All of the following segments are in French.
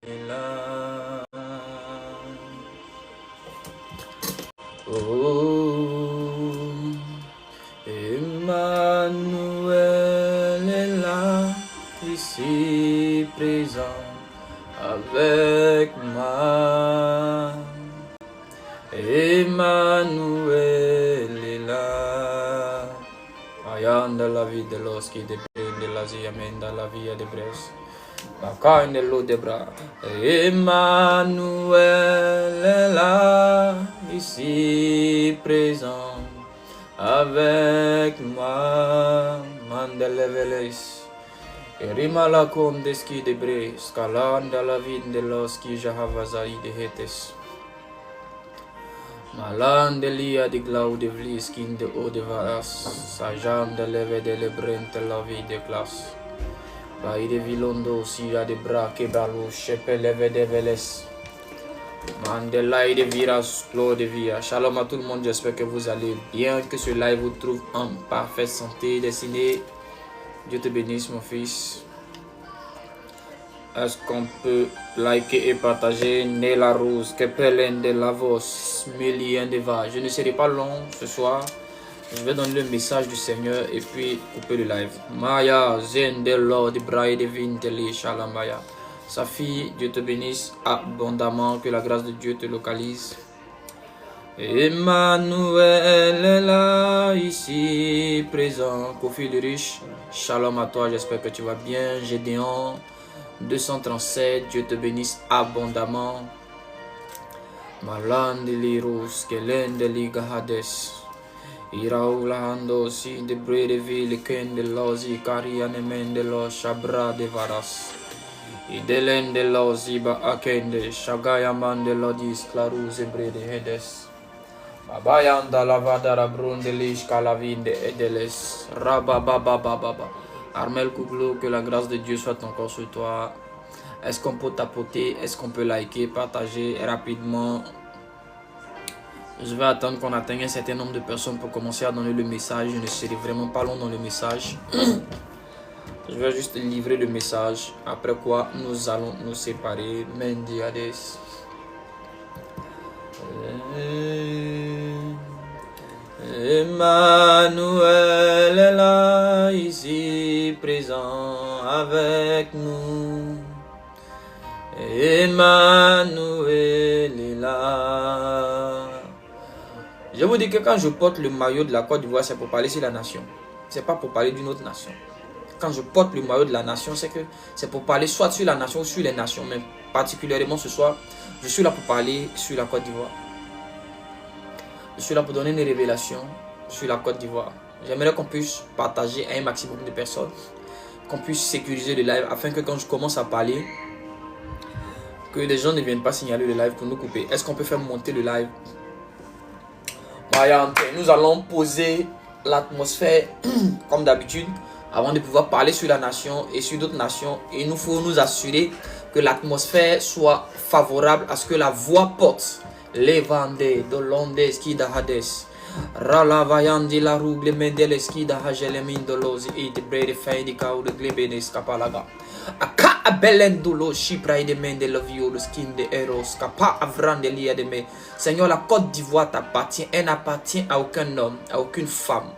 là. Oh, Emmanuel est là, ici présent avec moi. Emmanuel est là. Ayant de la vie de l'os qui dépend de l'Asie, amène dans la vie de Brest. Baka de l'eau de bras. Emmanuel est là, ici présent avec moi. Mandeleveles. Erimala kondeski de Brest. Kalanda la vie de l'os qui jahavazai de Hetes. Malandelia de glau de vliskin de eau de varas, sajan de leve de lebrente la vie de classe. Baï de vilondo, si a de bras que balou, chepe leve de veles. Mandela de viras, clos de via. Shalom à tout le monde, j'espère que vous allez bien, que ce live vous trouve en parfaite santé. Dessiné, Dieu te bénisse mon fils. Est-ce qu'on peut liker et partager Nela Rose, Kepelen de Lavos, Mélien de Va. Je ne serai pas long ce soir. Je vais donner le message du Seigneur et puis couper le live. Maya, Zen de Lord, Braille de Vinteli, Shalamaya. Sa fille, Dieu te bénisse abondamment, que la grâce de Dieu te localise. Emmanuel est là, ici présent. Kofi le riche, shalom à toi, j'espère que tu vas bien. Gédéon 237, Dieu te bénisse abondamment. Malandili Rus, Kelendeli Gahades. Iraulando si de Bredeville, Ken de Lozi, Karianemen de Lo, Shabra de Varas. Idelen de Loziba Akende, Shagayaman de Lodis, Clarus et Brede Hedes. Babayanda Lavadara Brun de Lish, Kalavin de Edeles. Rabababababa. Armel Kouglo, que la grâce de Dieu soit encore sur toi. Est-ce qu'on peut tapoter? Est-ce qu'on peut liker, partager rapidement? Je vais attendre qu'on atteigne un certain nombre de personnes pour commencer à donner le message. Je ne serai vraiment pas long dans le message. Je vais juste livrer le message. Après quoi, nous allons nous séparer. Mendiades. Emmanuel est là, ici présent avec nous. Emmanuel est là. Je vous dis que quand je porte le maillot de la Côte d'Ivoire, c'est pour parler sur la nation. C'est pas pour parler d'une autre nation. Quand je porte le maillot de la nation, c'est pour parler soit sur la nation ou sur les nations. Mais particulièrement ce soir, je suis là pour parler sur la Côte d'Ivoire. Je suis là pour donner des révélations sur la Côte d'Ivoire. J'aimerais qu'on puisse partager à un maximum de personnes, qu'on puisse sécuriser le live afin que quand je commence à parler, que les gens ne viennent pas signaler le live pour nous couper. Est-ce qu'on peut faire monter le live? Nous allons poser l'atmosphère comme d'habitude avant de pouvoir parler sur la nation et sur d'autres nations. Et il faut nous assurer que l'atmosphère soit favorable à ce que la voix porte. Levande, Dolonde, Skida Hades, Ralavayandi la Rugle Mendele Skida Hajelemin Dolosi, et de Brede Faidika ou de Glebenes Kapalaga. Aka Abelendulo, Shipra de Mendelovio, le skin de Eros, Kapa Avrandelia de Me. Seigneur, la Côte d'Ivoire t'appartient, elle n'appartient à aucun homme, à aucune femme.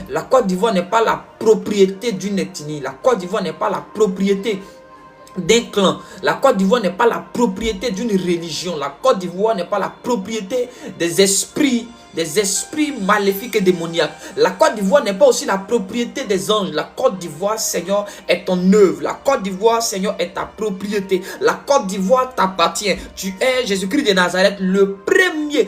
La Côte d'Ivoire n'est pas la propriété d'une ethnie, la Côte d'Ivoire n'est pas la propriété d'un clan. La Côte d'Ivoire n'est pas la propriété d'une religion. La Côte d'Ivoire n'est pas la propriété des esprits maléfiques et démoniaques. La Côte d'Ivoire n'est pas aussi la propriété des anges. La Côte d'Ivoire, Seigneur, est ton œuvre. La Côte d'Ivoire, Seigneur, est ta propriété. La Côte d'Ivoire t'appartient. Tu es Jésus-Christ de Nazareth, le premier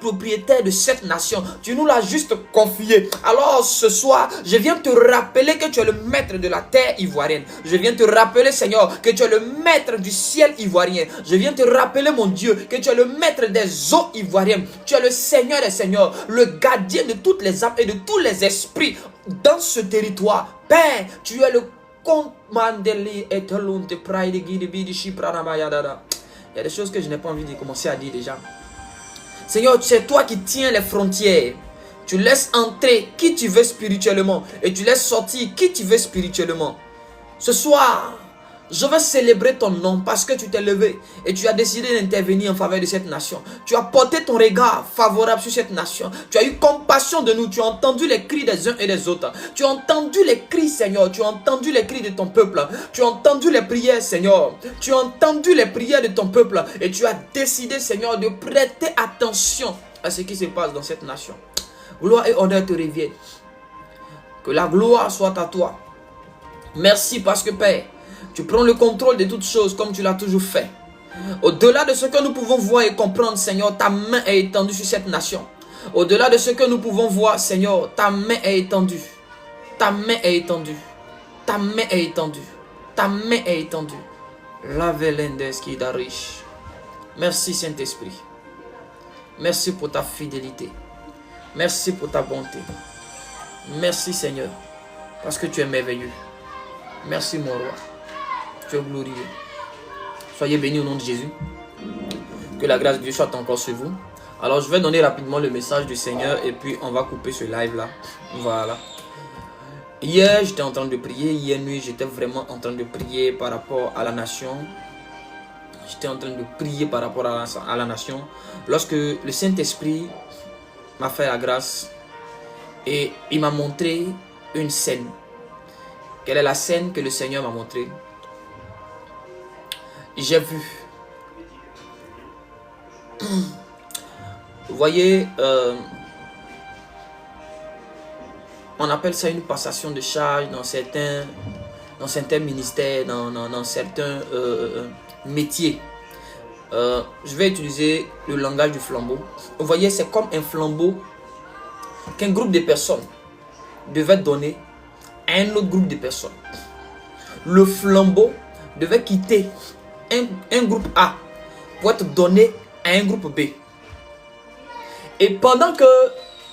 propriétaire de cette nation. Tu nous l'as juste confié. Alors ce soir, je viens te rappeler que tu es le maître de la terre ivoirienne. Je viens te rappeler, Seigneur, que tu es le maître du ciel ivoirien. Je viens te rappeler, mon Dieu, que tu es le maître des eaux ivoiriennes. Tu es le Seigneur des seigneurs, le gardien de toutes les âmes et de tous les esprits dans ce territoire. Père, tu es le commandeli et de pride de guide bidi shipranamayadada. Il y a des choses que je n'ai pas envie de commencer à dire déjà. Seigneur, c'est toi qui tiens les frontières. Tu laisses entrer qui tu veux spirituellement et tu laisses sortir qui tu veux spirituellement. Ce soir, Je veux célébrer ton nom parce que tu t'es levé et tu as décidé d'intervenir en faveur de cette nation. Tu as porté ton regard favorable sur cette nation. Tu as eu compassion de nous. Tu as entendu les cris des uns et des autres. Tu as entendu les cris, Seigneur. Tu as entendu les cris de ton peuple. Tu as entendu les prières, Seigneur. Tu as entendu les prières de ton peuple. Et tu as décidé, Seigneur, de prêter attention à ce qui se passe dans cette nation. Gloire et honneur te reviennent. Que la gloire soit à toi. Merci parce que, Père, tu prends le contrôle de toutes choses comme tu l'as toujours fait. Au-delà de ce que nous pouvons voir et comprendre, Seigneur, ta main est étendue sur cette nation. Au-delà de ce que nous pouvons voir, Seigneur, ta main est étendue. Ta main est étendue. Ta main est étendue. Ta main est étendue. La velendes qui est riche. Merci Saint-Esprit. Merci pour ta fidélité. Merci pour ta bonté. Merci Seigneur, parce que tu es merveilleux. Merci mon roi. Tu es glorieux. Soyez bénis au nom de Jésus. Que la grâce de Dieu soit encore sur vous. Alors je vais donner rapidement le message du Seigneur et puis on va couper ce live là. Voilà. Hier j'étais en train de prier. Hier nuit j'étais vraiment en train de prier par rapport à la nation. J'étais en train de prier par rapport à la nation. Lorsque le Saint-Esprit m'a fait la grâce et il m'a montré une scène. Quelle est la scène que le Seigneur m'a montrée? J'ai vu. Vous voyez, on appelle ça une passation de charge dans certains ministères, dans certains métiers. Je vais utiliser le langage du flambeau. Vous voyez, c'est comme un flambeau qu'un groupe de personnes devait donner à un autre groupe de personnes. Le flambeau devait quitter un groupe A pour être donné à un groupe B. Et pendant que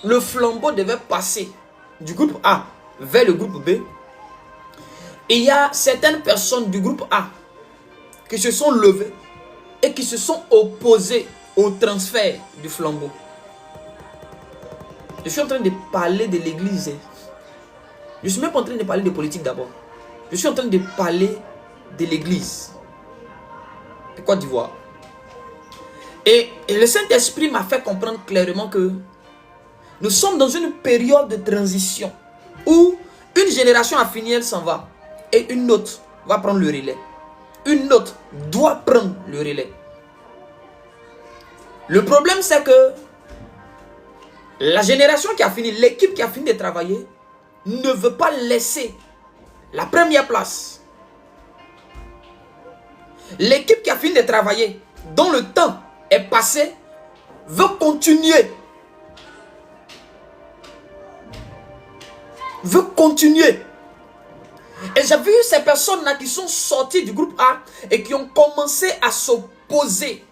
le flambeau devait passer du groupe A vers le groupe B, il y a certaines personnes du groupe A qui se sont levées et qui se sont opposées au transfert du flambeau. Je suis en train de parler de l'église. Je ne suis même pas en train de parler de politique d'abord. Je suis en train de parler de l'église de Côte d'Ivoire. Et le Saint-Esprit m'a fait comprendre clairement que nous sommes dans une période de transition où une génération a fini, elle s'en va. Et une autre va prendre le relais. Une autre doit prendre le relais. Le problème, c'est que la génération qui a fini, l'équipe qui a fini de travailler, ne veut pas laisser la première place. L'équipe qui a fini de travailler, dont le temps est passé, veut continuer. Veut continuer. Et j'ai vu ces personnes-là qui sont sorties du groupe A et qui ont commencé à s'opposer.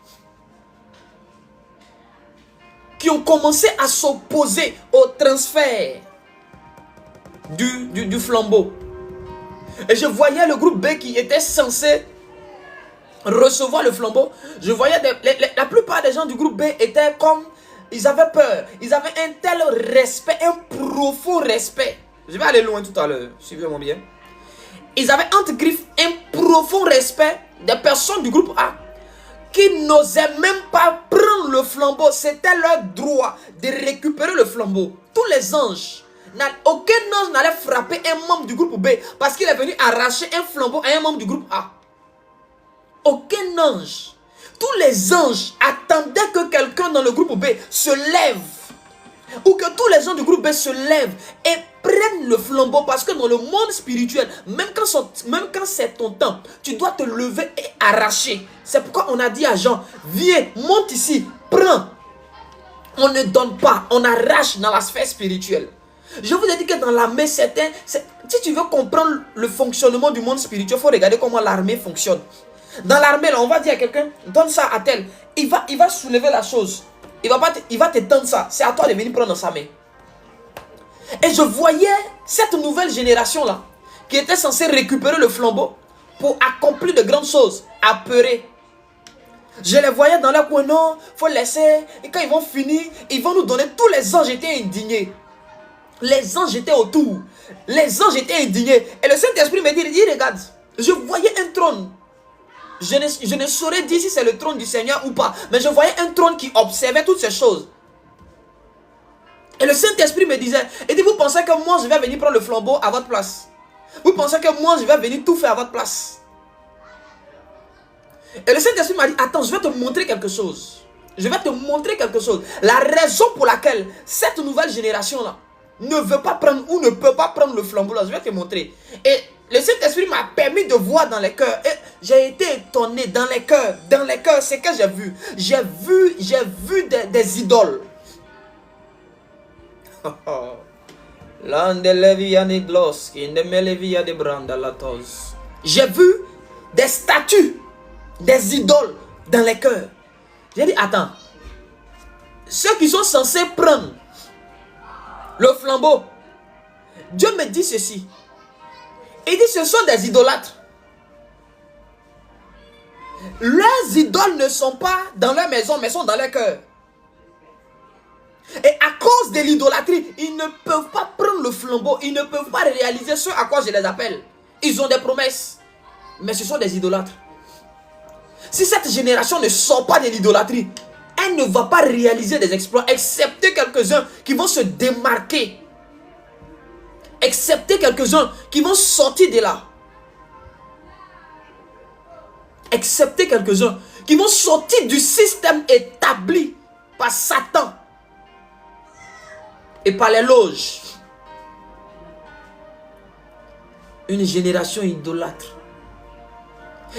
Qui ont commencé à s'opposer au transfert du flambeau. Et je voyais le groupe B qui était censé recevoir le flambeau. Je voyais la plupart des gens du groupe B étaient comme, ils avaient peur. Ils avaient un tel respect, un profond respect. Je vais aller loin tout à l'heure, suivez-moi bien. Ils avaient entre griffes un profond respect des personnes du groupe A qui n'osaient même pas prendre le flambeau. C'était leur droit de récupérer le flambeau. Tous les anges, aucun ange n'allait frapper un membre du groupe B parce qu'il est venu arracher un flambeau à un membre du groupe A. Aucun ange. Tous les anges attendaient que quelqu'un dans le groupe B se lève. Ou que tous les gens du groupe B se lèvent et prennent le flambeau. Parce que dans le monde spirituel, même quand c'est ton temps, tu dois te lever et arracher. C'est pourquoi on a dit à Jean, viens, monte ici, prends. On ne donne pas, on arrache dans la sphère spirituelle. Je vous ai dit que dans l'armée, si tu veux comprendre le fonctionnement du monde spirituel, il faut regarder comment l'armée fonctionne. Dans l'armée, là, on va dire à quelqu'un, donne ça à tel. Il va soulever la chose. Il va te tendre ça. C'est à toi de venir prendre dans sa main. Et je voyais cette nouvelle génération-là, qui était censée récupérer le flambeau pour accomplir de grandes choses, apeurés. Je les voyais dans leur coin, non, il faut laisser. Et quand ils vont finir, ils vont nous donner. Tous les anges étaient indignés. Les anges étaient autour. Les anges étaient indignés. Et le Saint-Esprit me dit, regarde, Je voyais un trône. Je ne saurais dire si c'est le trône du Seigneur ou pas. Mais je voyais un trône qui observait toutes ces choses. Et le Saint-Esprit me disait, et dit, vous pensez que moi je vais venir prendre le flambeau à votre place? Vous pensez que moi je vais venir tout faire à votre place? Et le Saint-Esprit m'a dit, attends, je vais te montrer quelque chose. Je vais te montrer quelque chose. La raison pour laquelle cette nouvelle génération-là ne veut pas prendre ou ne peut pas prendre le flambeau là, je vais te montrer. Et le Saint-Esprit m'a permis de voir dans les cœurs. Et j'ai été étonné dans les cœurs. Dans les cœurs, c'est que j'ai vu. J'ai vu des idoles. J'ai vu des statues, des idoles dans les cœurs. J'ai dit, attends, ceux qui sont censés prendre le flambeau, Dieu me dit ceci. Il dit, ce sont des idolâtres. Leurs idoles ne sont pas dans leur maison, mais sont dans leur cœur. Et à cause de l'idolâtrie, ils ne peuvent pas prendre le flambeau. Ils ne peuvent pas réaliser ce à quoi je les appelle. Ils ont des promesses, mais ce sont des idolâtres. Si cette génération ne sort pas de l'idolâtrie, elle ne va pas réaliser des exploits, excepté quelques-uns qui vont se démarquer. Excepté quelques-uns qui vont sortir de là. Excepté quelques-uns qui vont sortir du système établi par Satan et par les loges. Une génération idolâtre.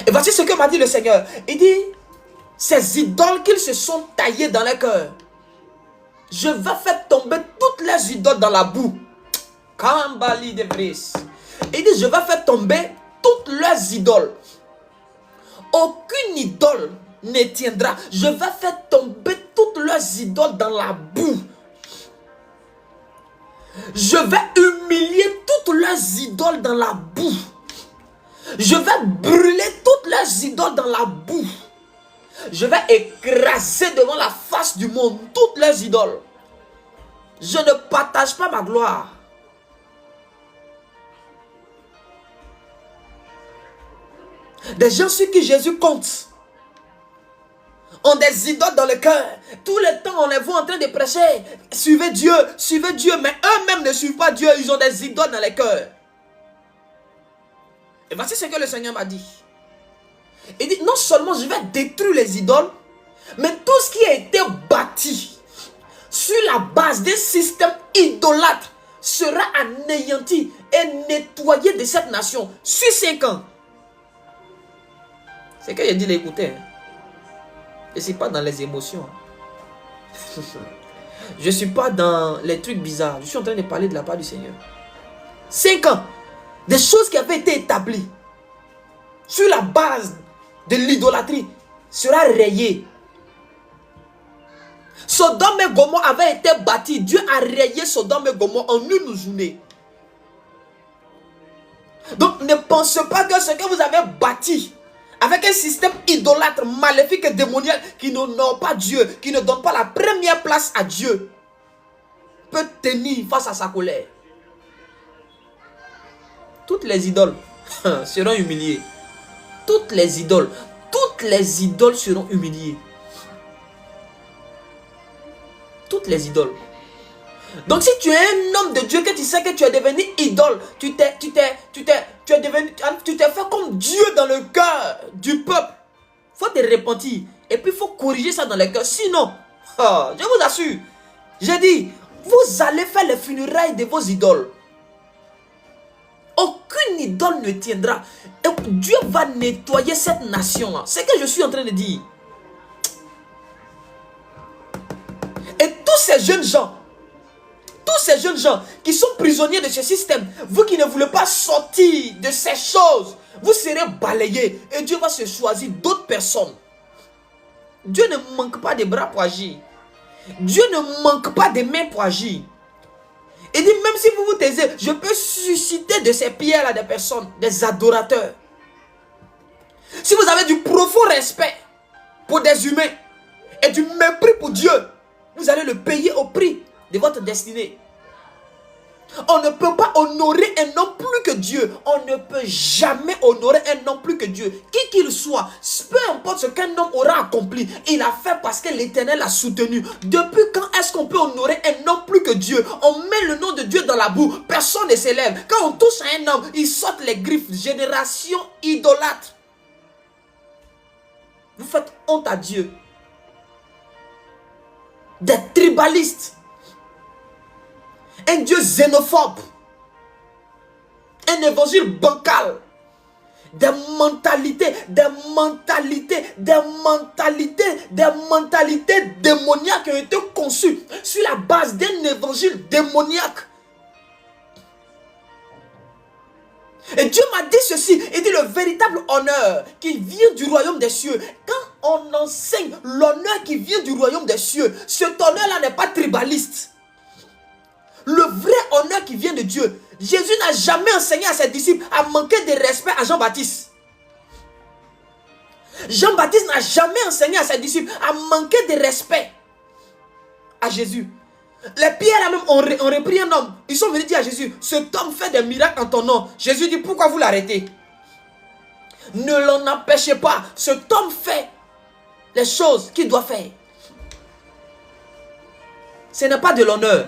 Et voici ce que m'a dit le Seigneur. Il dit, ces idoles qu'ils se sont taillées dans les cœurs, je vais faire tomber toutes les idoles dans la boue. Kambali de Bris. Il dit, je vais faire tomber toutes leurs idoles. Aucune idole ne tiendra. Je vais faire tomber toutes leurs idoles dans la boue. Je vais humilier toutes leurs idoles dans la boue. Je vais brûler toutes leurs idoles dans la boue. Je vais écraser devant la face du monde toutes leurs idoles. Je ne partage pas ma gloire. Des gens sur qui Jésus compte ont des idoles dans le cœur. Tout le temps, on les voit en train de prêcher. Suivez Dieu, mais eux-mêmes ne suivent pas Dieu. Ils ont des idoles dans les cœurs. Et voici ce que le Seigneur m'a dit. Il dit, non seulement je vais détruire les idoles, mais tout ce qui a été bâti sur la base d'un système idolâtre sera anéanti et nettoyé de cette nation sur 5 ans. C'est que j'ai dit d'écouter. Je ne suis pas dans les émotions. Je ne suis pas dans les trucs bizarres. Je suis en train de parler de la part du Seigneur. 5 ans. Des choses qui avaient été établies sur la base de l'idolâtrie sera rayées. Sodome et Gomorrhe avaient été bâtis. Dieu a rayé Sodome et Gomorrhe en une journée. Donc ne pensez pas que ce que vous avez bâti avec un système idolâtre, maléfique et démoniaque qui n'honore pas Dieu, qui ne donne pas la première place à Dieu, peut tenir face à sa colère. Toutes les idoles seront humiliées. Toutes les idoles seront humiliées. Toutes les idoles. Donc si tu es un homme de Dieu, que tu sais que tu es devenu idole, tu t'es fait comme Dieu dans le cœur du peuple, il faut te repentir. Et puis il faut corriger ça dans le cœur. Sinon, je vous assure, j'ai dit, vous allez faire les funérailles de vos idoles. Aucune idole ne tiendra. Et Dieu va nettoyer cette nation-là. C'est ce que je suis en train de dire. Et tous ces jeunes gens qui sont prisonniers de ce système, vous qui ne voulez pas sortir de ces choses, vous serez balayés et Dieu va se choisir d'autres personnes. Dieu ne manque pas de bras pour agir. Dieu ne manque pas de mains pour agir. Et dit, même si vous vous taisez, je peux susciter de ces pierres-là des personnes, des adorateurs. Si vous avez du profond respect pour des humains et du mépris pour Dieu, vous allez le payer au prix de votre destinée. On ne peut pas honorer un homme plus que Dieu. On ne peut jamais honorer un homme plus que Dieu. Qui qu'il soit, peu importe ce qu'un homme aura accompli, il a fait parce que l'Éternel l'a soutenu. Depuis quand est-ce qu'on peut honorer un homme plus que Dieu? On met le nom de Dieu dans la boue. Personne ne s'élève. Quand on touche à un homme, il saute les griffes. Génération idolâtre. Vous faites honte à Dieu. Des tribalistes. Un Dieu xénophobe. Un évangile bancal. Des mentalités démoniaques qui ont été conçues sur la base d'un évangile démoniaque. Et Dieu m'a dit ceci, il dit le véritable honneur qui vient du royaume des cieux. Quand on enseigne l'honneur qui vient du royaume des cieux, cet honneur-là n'est pas tribaliste. Le vrai honneur qui vient de Dieu. Jésus n'a jamais enseigné à ses disciples à manquer de respect à Jean-Baptiste. Jean-Baptiste n'a jamais enseigné à ses disciples à manquer de respect à Jésus. Les pierres même ont repris un homme. Ils sont venus dire à Jésus, cet homme fait des miracles en ton nom. Jésus dit, pourquoi vous l'arrêtez? Ne l'en empêchez pas. Cet homme fait les choses qu'il doit faire. Ce n'est pas de l'honneur.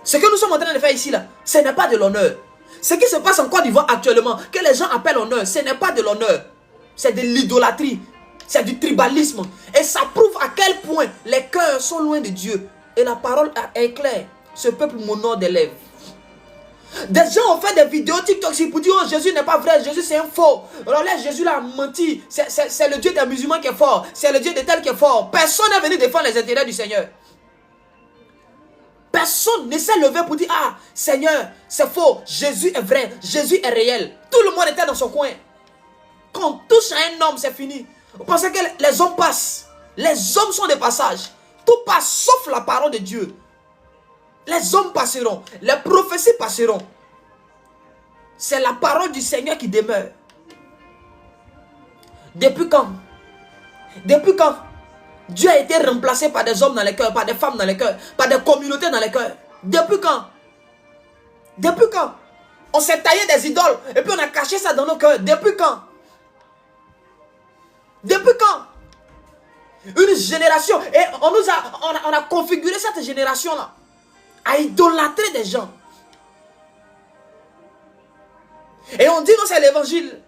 Ce que nous sommes en train de faire ici, là, ce n'est pas de l'honneur. Ce qui se passe en Côte d'Ivoire actuellement, que les gens appellent honneur, ce n'est pas de l'honneur. C'est de l'idolâtrie. C'est du tribalisme. Et ça prouve à quel point les cœurs sont loin de Dieu. Et la parole est claire. Ce peuple m'honore des lèvres. Des gens ont fait des vidéos TikTok pour dire, oh, Jésus n'est pas vrai, Jésus c'est un faux. Alors là, Jésus l'a menti. C'est le Dieu des musulmans qui est fort. C'est le Dieu de tel qui est fort. Personne n'est venu défendre les intérêts du Seigneur. Personne ne s'est levé pour dire, ah, Seigneur, c'est faux, Jésus est vrai, Jésus est réel. Tout le monde était dans son coin. Quand on touche à un homme, c'est fini. Vous pensez que les hommes passent. Les hommes sont des passages. Tout passe sauf la parole de Dieu. Les hommes passeront, les prophéties passeront. C'est la parole du Seigneur qui demeure. Depuis quand? Depuis quand Dieu a été remplacé par des hommes dans les cœurs, par des femmes dans les cœurs, par des communautés dans les cœurs? Depuis quand? Depuis quand? On s'est taillé des idoles et puis on a caché ça dans nos cœurs. Depuis quand? Depuis quand? Une génération, et on a configuré cette génération-là à idolâtrer des gens. Et on dit non, c'est l'évangile.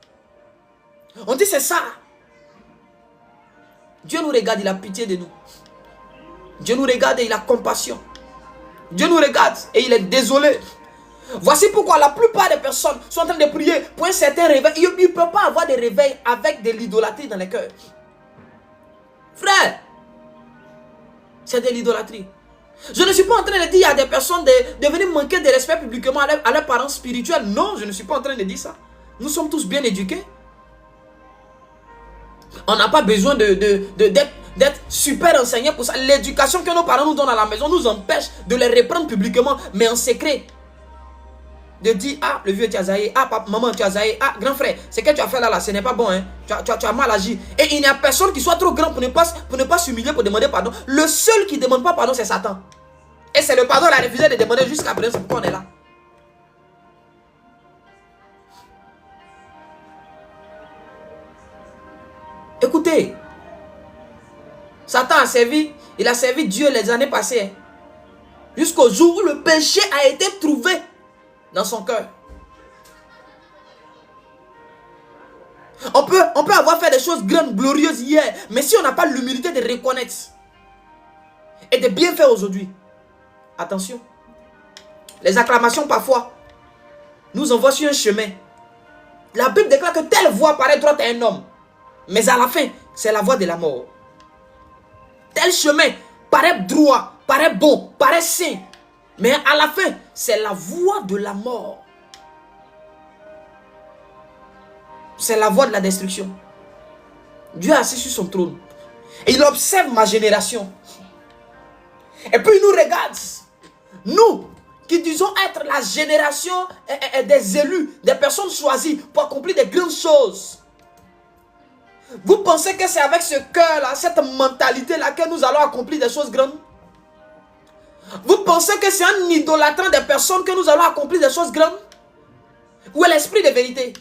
On dit c'est ça. Dieu nous regarde, il a pitié de nous. Dieu nous regarde et il a compassion. Dieu nous regarde et il est désolé. Voici pourquoi la plupart des personnes sont en train de prier pour un certain réveil. Il ne peut pas avoir de réveil avec de l'idolâtrie dans les cœurs. Frère, c'est de l'idolâtrie. Je ne suis pas en train de dire à des personnes de venir manquer de respect publiquement à leurs parents spirituels. Non, je ne suis pas en train de dire ça. Nous sommes tous bien éduqués. On n'a pas besoin d'être super enseignés pour ça. L'éducation que nos parents nous donnent à la maison nous empêche de les reprendre publiquement, mais en secret. De dire, ah, le vieux tu as zaï, ah, papa, maman tu as zaï, ah, grand frère, ce que tu as fait là, ce n'est pas bon, hein. Tu as mal agi. Et il n'y a personne qui soit trop grand pour ne pas s'humilier, pour demander pardon. Le seul qui ne demande pas pardon, c'est Satan. Et c'est le pardon qu'il a refusé de demander jusqu'à présent, c'est pourquoi on est là. Écoutez, Satan a servi, il a servi Dieu les années passées. Jusqu'au jour où le péché a été trouvé dans son cœur. On peut avoir fait des choses grandes, glorieuses hier, mais si on n'a pas l'humilité de reconnaître et de bien faire aujourd'hui, attention, les acclamations parfois nous envoient sur un chemin. La Bible déclare que telle voie paraît droite à un homme, mais à la fin, c'est la voie de la mort. Tel chemin paraît droit, paraît bon, paraît sain, mais à la fin, c'est la voie de la mort. C'est la voie de la destruction. Dieu est assis sur son trône. Et il observe ma génération. Et puis il nous regarde. Nous, qui disons être la génération des élus, des personnes choisies pour accomplir des grandes choses. Vous pensez que c'est avec ce cœur-là, cette mentalité-là que nous allons accomplir des choses grandes? Vous pensez que c'est en idolâtrant des personnes que nous allons accomplir des choses grandes? Où est l'esprit de vérité?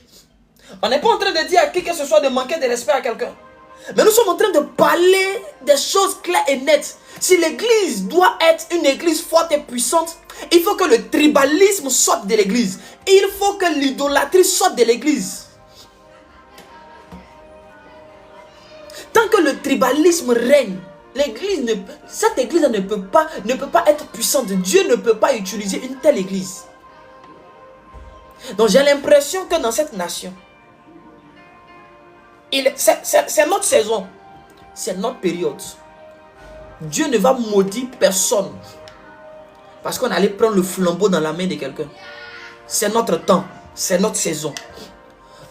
On n'est pas en train de dire à qui que ce soit de manquer de respect à quelqu'un. Mais nous sommes en train de parler des choses claires et nettes. Si l'église doit être une église forte et puissante, il faut que le tribalisme sorte de l'église. Il faut que l'idolâtrie sorte de l'église. Tant que le tribalisme règne, cette église ne peut pas être puissante. Dieu ne peut pas utiliser une telle église. Donc j'ai l'impression que dans cette nation, c'est notre saison, c'est notre période. Dieu ne va maudire personne parce qu'on allait prendre le flambeau dans la main de quelqu'un. C'est notre temps, c'est notre saison.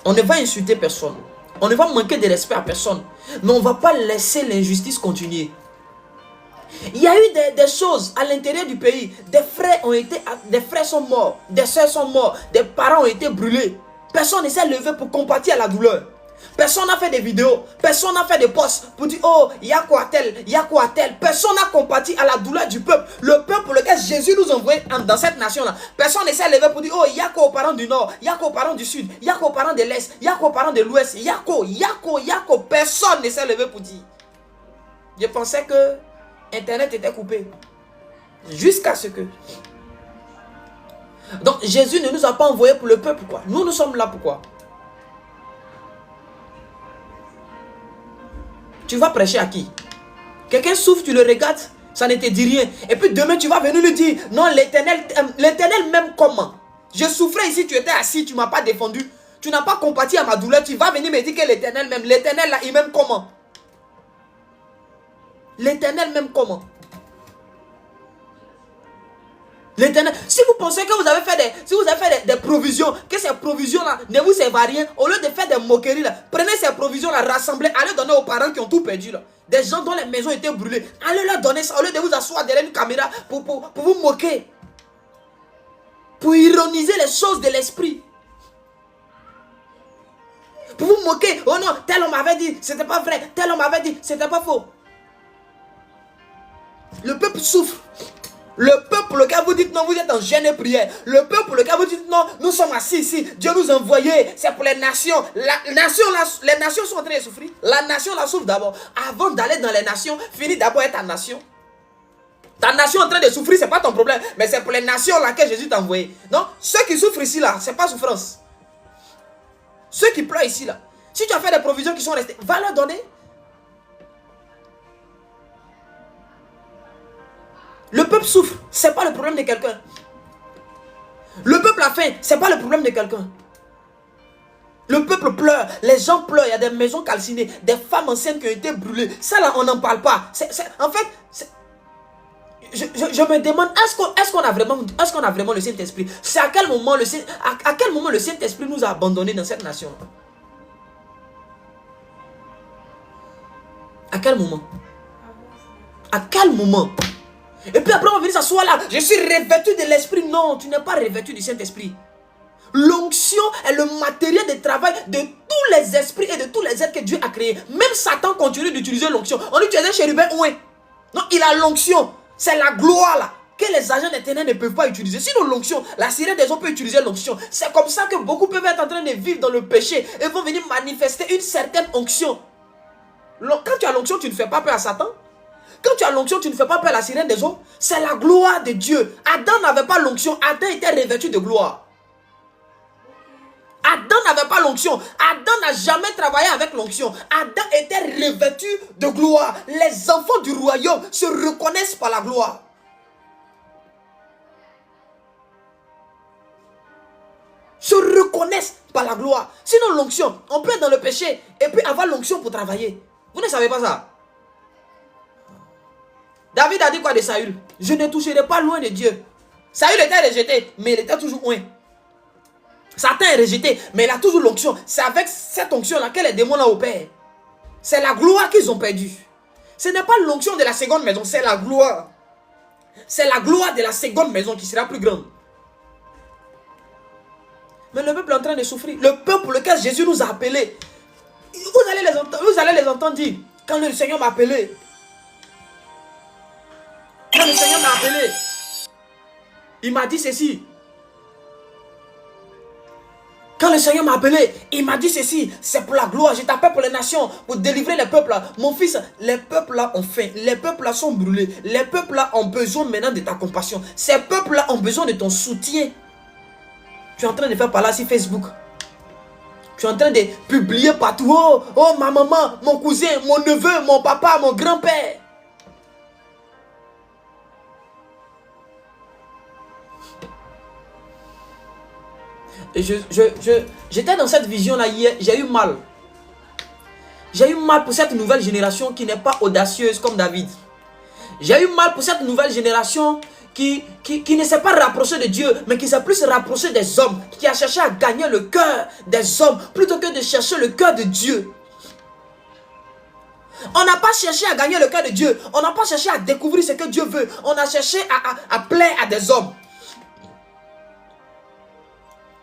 On ne va insulter personne, on ne va manquer de respect à personne, mais on ne va pas laisser l'injustice continuer. Il y a eu des choses à l'intérieur du pays. Des frères sont morts, des soeurs sont morts, des parents ont été brûlés. Personne ne s'est levé pour compatir à la douleur. Personne n'a fait des vidéos, personne n'a fait des posts pour dire oh, il y a quoi tel, il y a quoi tel. Personne n'a compati à la douleur du peuple. Le peuple pour lequel Jésus nous envoie dans cette nation-là. Personne ne s'est levé pour dire oh, il y a quoi aux parents du nord, il y a quoi aux parents du sud, il y a quoi aux parents de l'est, il y a quoi aux parents de l'ouest, il y a quoi. Personne ne s'est levé pour dire. Je pensais que Internet était coupé. Jusqu'à ce que... Donc Jésus ne nous a pas envoyés pour le peuple, quoi. Nous sommes là pourquoi? Tu vas prêcher à qui? Quelqu'un souffre, tu le regardes, ça ne te dit rien. Et puis demain, tu vas venir lui dire, non, l'Éternel m'aime comment? Je souffrais ici, tu étais assis, tu ne m'as pas défendu. Tu n'as pas compati à ma douleur. Tu vas venir me dire que l'Éternel m'aime. L'Éternel, là, il m'aime comment? L'Éternel m'aime comment? L'Éternel, si vous pensez que vous avez fait des provisions, que ces provisions-là ne vous servent à rien, au lieu de faire des moqueries, là, prenez ces provisions-là, rassemblez, allez donner aux parents qui ont tout perdu. Là. Des gens dont les maisons étaient brûlées, allez leur donner ça, au lieu de vous asseoir derrière une caméra pour vous moquer. Pour ironiser les choses de l'esprit. Pour vous moquer, oh non, tel homme avait dit, c'était pas vrai, tel homme avait dit, c'était pas faux. Le peuple souffre. Le peuple pour lequel vous dites non, vous êtes en jeûne et prière. Le peuple pour lequel vous dites non, nous sommes assis ici. Dieu nous a envoyés. C'est pour les nations. Les nations sont en train de souffrir. La nation la souffre d'abord. Avant d'aller dans les nations, finis d'abord être ta nation. Ta nation est en train de souffrir, ce n'est pas ton problème. Mais c'est pour les nations là que Jésus t'a envoyé. Non, ceux qui souffrent ici là, ce n'est pas souffrance. Ceux qui pleurent ici là. Si tu as fait des provisions qui sont restées, va leur donner. Le peuple souffre, ce n'est pas le problème de quelqu'un. Le peuple a faim, ce n'est pas le problème de quelqu'un. Le peuple pleure, les gens pleurent, il y a des maisons calcinées, des femmes enceintes qui ont été brûlées. Ça là, on n'en parle pas. En fait, je me demande, est-ce qu'on a vraiment le Saint-Esprit? C'est à quel moment le Saint-Esprit nous a abandonnés dans cette nation? À quel moment? À quel moment? Et puis après on va venir s'asseoir là, je suis revêtu de l'esprit. Non, tu n'es pas revêtu du Saint-Esprit. L'onction est le matériel de travail de tous les esprits et de tous les êtres que Dieu a créés. Même Satan continue d'utiliser l'onction. On utilise un chérubin, ouais. Non, il a l'onction. C'est la gloire là que les agents des ténèbres ne peuvent pas utiliser. Sinon l'onction, la sirène des eaux peut utiliser l'onction. C'est comme ça que beaucoup peuvent être en train de vivre dans le péché et vont venir manifester une certaine onction. Quand tu as l'onction, tu ne fais pas peur à Satan. Quand tu as l'onction, tu ne fais pas peur à la sirène des eaux. C'est la gloire de Dieu. Adam n'avait pas l'onction. Adam était revêtu de gloire. Adam n'avait pas l'onction. Adam n'a jamais travaillé avec l'onction. Adam était revêtu de gloire. Les enfants du royaume se reconnaissent par la gloire. Se reconnaissent par la gloire. Sinon l'onction, on peut être dans le péché et puis avoir l'onction pour travailler. Vous ne savez pas ça? David a dit quoi de Saül? Je ne toucherai pas loin de Dieu. Saül était rejeté, mais il était toujours loin. Satan est rejeté, mais il a toujours l'onction. C'est avec cette onction-là que les démons là opèrent. C'est la gloire qu'ils ont perdue. Ce n'est pas l'onction de la seconde maison, c'est la gloire. C'est la gloire de la seconde maison qui sera plus grande. Mais le peuple est en train de souffrir. Le peuple pour lequel Jésus nous a appelés. Vous allez les entendre dire, quand le Seigneur m'a appelé. Quand le Seigneur m'a appelé, il m'a dit ceci. Quand le Seigneur m'a appelé, il m'a dit ceci, c'est pour la gloire, je t'appelle pour les nations, pour délivrer les peuples. Mon fils, les peuples-là ont faim, les peuples-là sont brûlés, les peuples-là ont besoin maintenant de ta compassion. Ces peuples-là ont besoin de ton soutien. Tu es en train de faire par là sur Facebook. Tu es en train de publier partout. Oh, oh, ma maman, mon cousin, mon neveu, mon papa, mon grand-père. Et j'étais dans cette vision-là hier, j'ai eu mal. J'ai eu mal pour cette nouvelle génération qui n'est pas audacieuse comme David. J'ai eu mal pour cette nouvelle génération qui ne s'est pas rapproché de Dieu, mais qui s'est plus rapproché des hommes, qui a cherché à gagner le cœur des hommes, plutôt que de chercher le cœur de Dieu. On n'a pas cherché à gagner le cœur de Dieu, on n'a pas cherché à découvrir ce que Dieu veut, on a cherché à plaire à des hommes.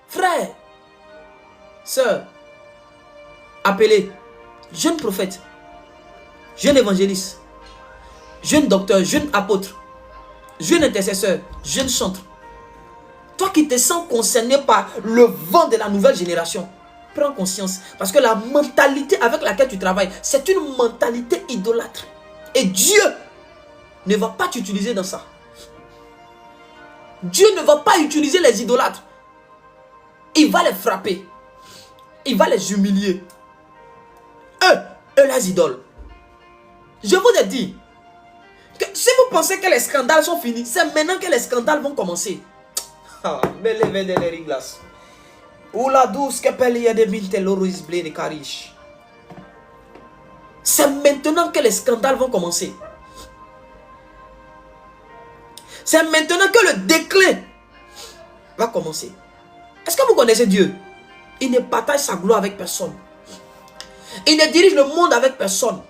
Frère, sœur, appelé, jeune prophète, jeune évangéliste, jeune docteur, jeune apôtre, jeune intercesseur, jeune chantre. Toi qui te sens concerné par le vent de la nouvelle génération, prends conscience. Parce que la mentalité avec laquelle tu travailles, c'est une mentalité idolâtre. Et Dieu ne va pas t'utiliser dans ça. Dieu ne va pas utiliser les idolâtres. Il va les frapper. Il va les humilier. Eux les idoles. Je vous ai dit que si vous pensez que les scandales sont finis, c'est maintenant que les scandales vont commencer. C'est maintenant que les scandales vont commencer. C'est maintenant que le déclin va commencer. Est-ce que vous connaissez Dieu? Il ne partage sa gloire avec personne. Il ne dirige le monde avec personne.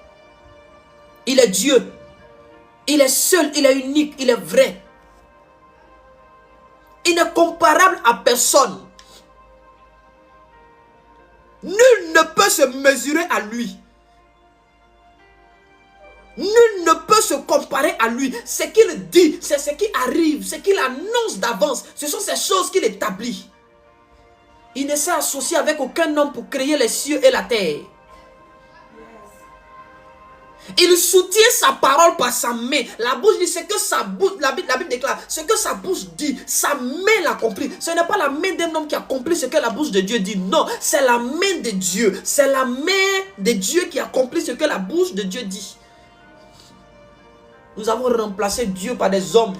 Il est Dieu. Il est seul, il est unique, il est vrai. Il n'est comparable à personne. Nul ne peut se mesurer à lui. Nul ne peut se comparer à lui. Ce qu'il dit, c'est ce qui arrive, ce qu'il annonce d'avance. Ce sont ces choses qu'il établit. Il ne s'est associé avec aucun homme pour créer les cieux et la terre. Il soutient sa parole par sa main. La bouche dit ce que sa bouche, la Bible déclare, ce que sa bouche dit, sa main l'accomplit. Ce n'est pas la main d'un homme qui accomplit ce que la bouche de Dieu dit. Non, c'est la main de Dieu. C'est la main de Dieu qui accomplit ce que la bouche de Dieu dit. Nous avons remplacé Dieu par des hommes.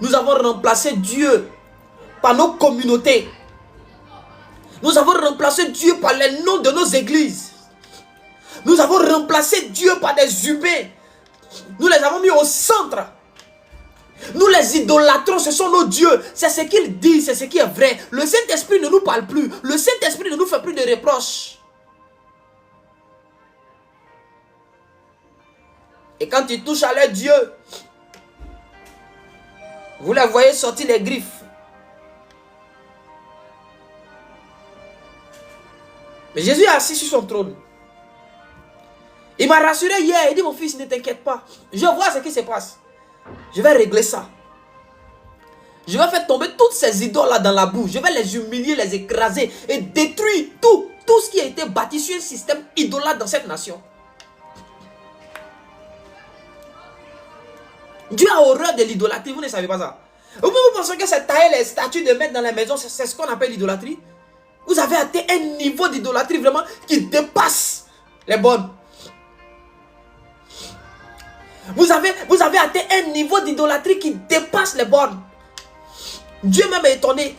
Nous avons remplacé Dieu par nos communautés. Nous avons remplacé Dieu par les noms de nos églises. Nous avons remplacé Dieu par des humains. Nous les avons mis au centre. Nous les idolâtrons, ce sont nos dieux. C'est ce qu'il dit, c'est ce qui est vrai. Le Saint-Esprit ne nous parle plus. Le Saint-Esprit ne nous fait plus de reproches. Et quand ils touchent à leur Dieu, vous les voyez sortir les griffes. Mais Jésus est assis sur son trône. Il m'a rassuré hier. Il dit, mon fils, ne t'inquiète pas. Je vois ce qui se passe. Je vais régler ça. Je vais faire tomber toutes ces idoles-là dans la boue. Je vais les humilier, les écraser et détruire tout ce qui a été bâti sur un système idolâtre dans cette nation. Dieu a horreur de l'idolâtrie. Vous ne savez pas ça. Vous pensez que c'est tailler les statues de mettre dans les maisons, c'est ce qu'on appelle l'idolâtrie? Vous avez atteint un niveau d'idolâtrie vraiment qui dépasse les bonnes. Vous avez atteint un niveau d'idolâtrie qui dépasse les bornes. Dieu même est étonné.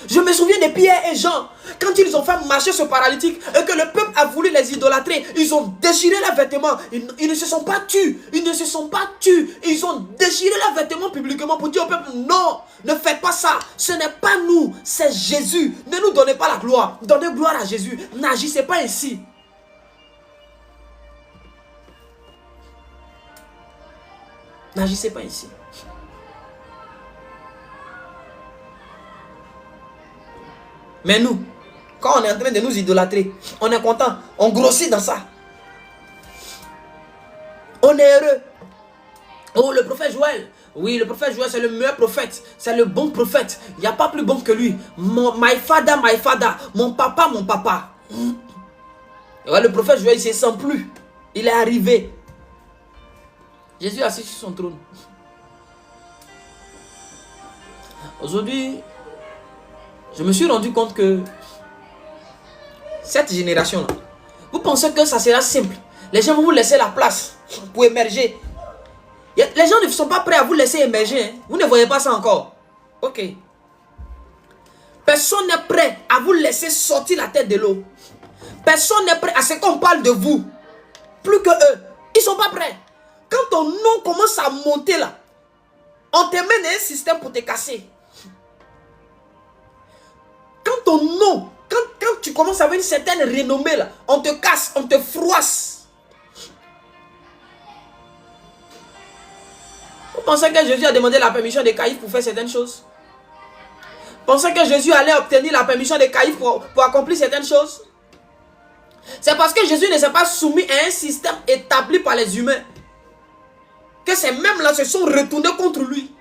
Je me souviens de Pierre et Jean, quand ils ont fait marcher ce paralytique et que le peuple a voulu les idolâtrer, ils ont déchiré leurs vêtements. Ils ne se sont pas tus. Ils ont déchiré leurs vêtements publiquement pour dire au peuple, non, ne faites pas ça. Ce n'est pas nous, c'est Jésus. Ne nous donnez pas la gloire. Donnez gloire à Jésus. N'agissez pas ainsi. N'agissez pas ici. Mais nous, quand on est en train de nous idolâtrer, on est content, on grossit dans ça. On est heureux. Oh, le prophète Joël, Oui, le prophète Joël, c'est le meilleur prophète. C'est le bon prophète. Il n'y a pas plus bon que lui. My father, my father. Mon papa, mon papa. Et ouais, le prophète Joël, il ne se sent plus. Il est arrivé. Jésus est assis sur son trône. Aujourd'hui, je me suis rendu compte que cette génération-là, vous pensez que ça sera simple. Les gens vont vous laisser la place pour émerger. Les gens ne sont pas prêts à vous laisser émerger. Hein. Vous ne voyez pas ça encore. Ok. Personne n'est prêt à vous laisser sortir la tête de l'eau. Personne n'est prêt à ce qu'on parle de vous. Plus que eux. Ils ne sont pas prêts. Quand ton nom commence à monter là, on te met dans un système pour te casser. Quand ton nom, quand tu commences à avoir une certaine renommée là, on te casse, on te froisse. Vous pensez que Jésus a demandé la permission de Caïphe pour faire certaines choses? Vous pensez que Jésus allait obtenir la permission de Caïphe pour accomplir certaines choses? C'est parce que Jésus ne s'est pas soumis à un système établi par les humains que ces mêmes-là se sont retournés contre lui.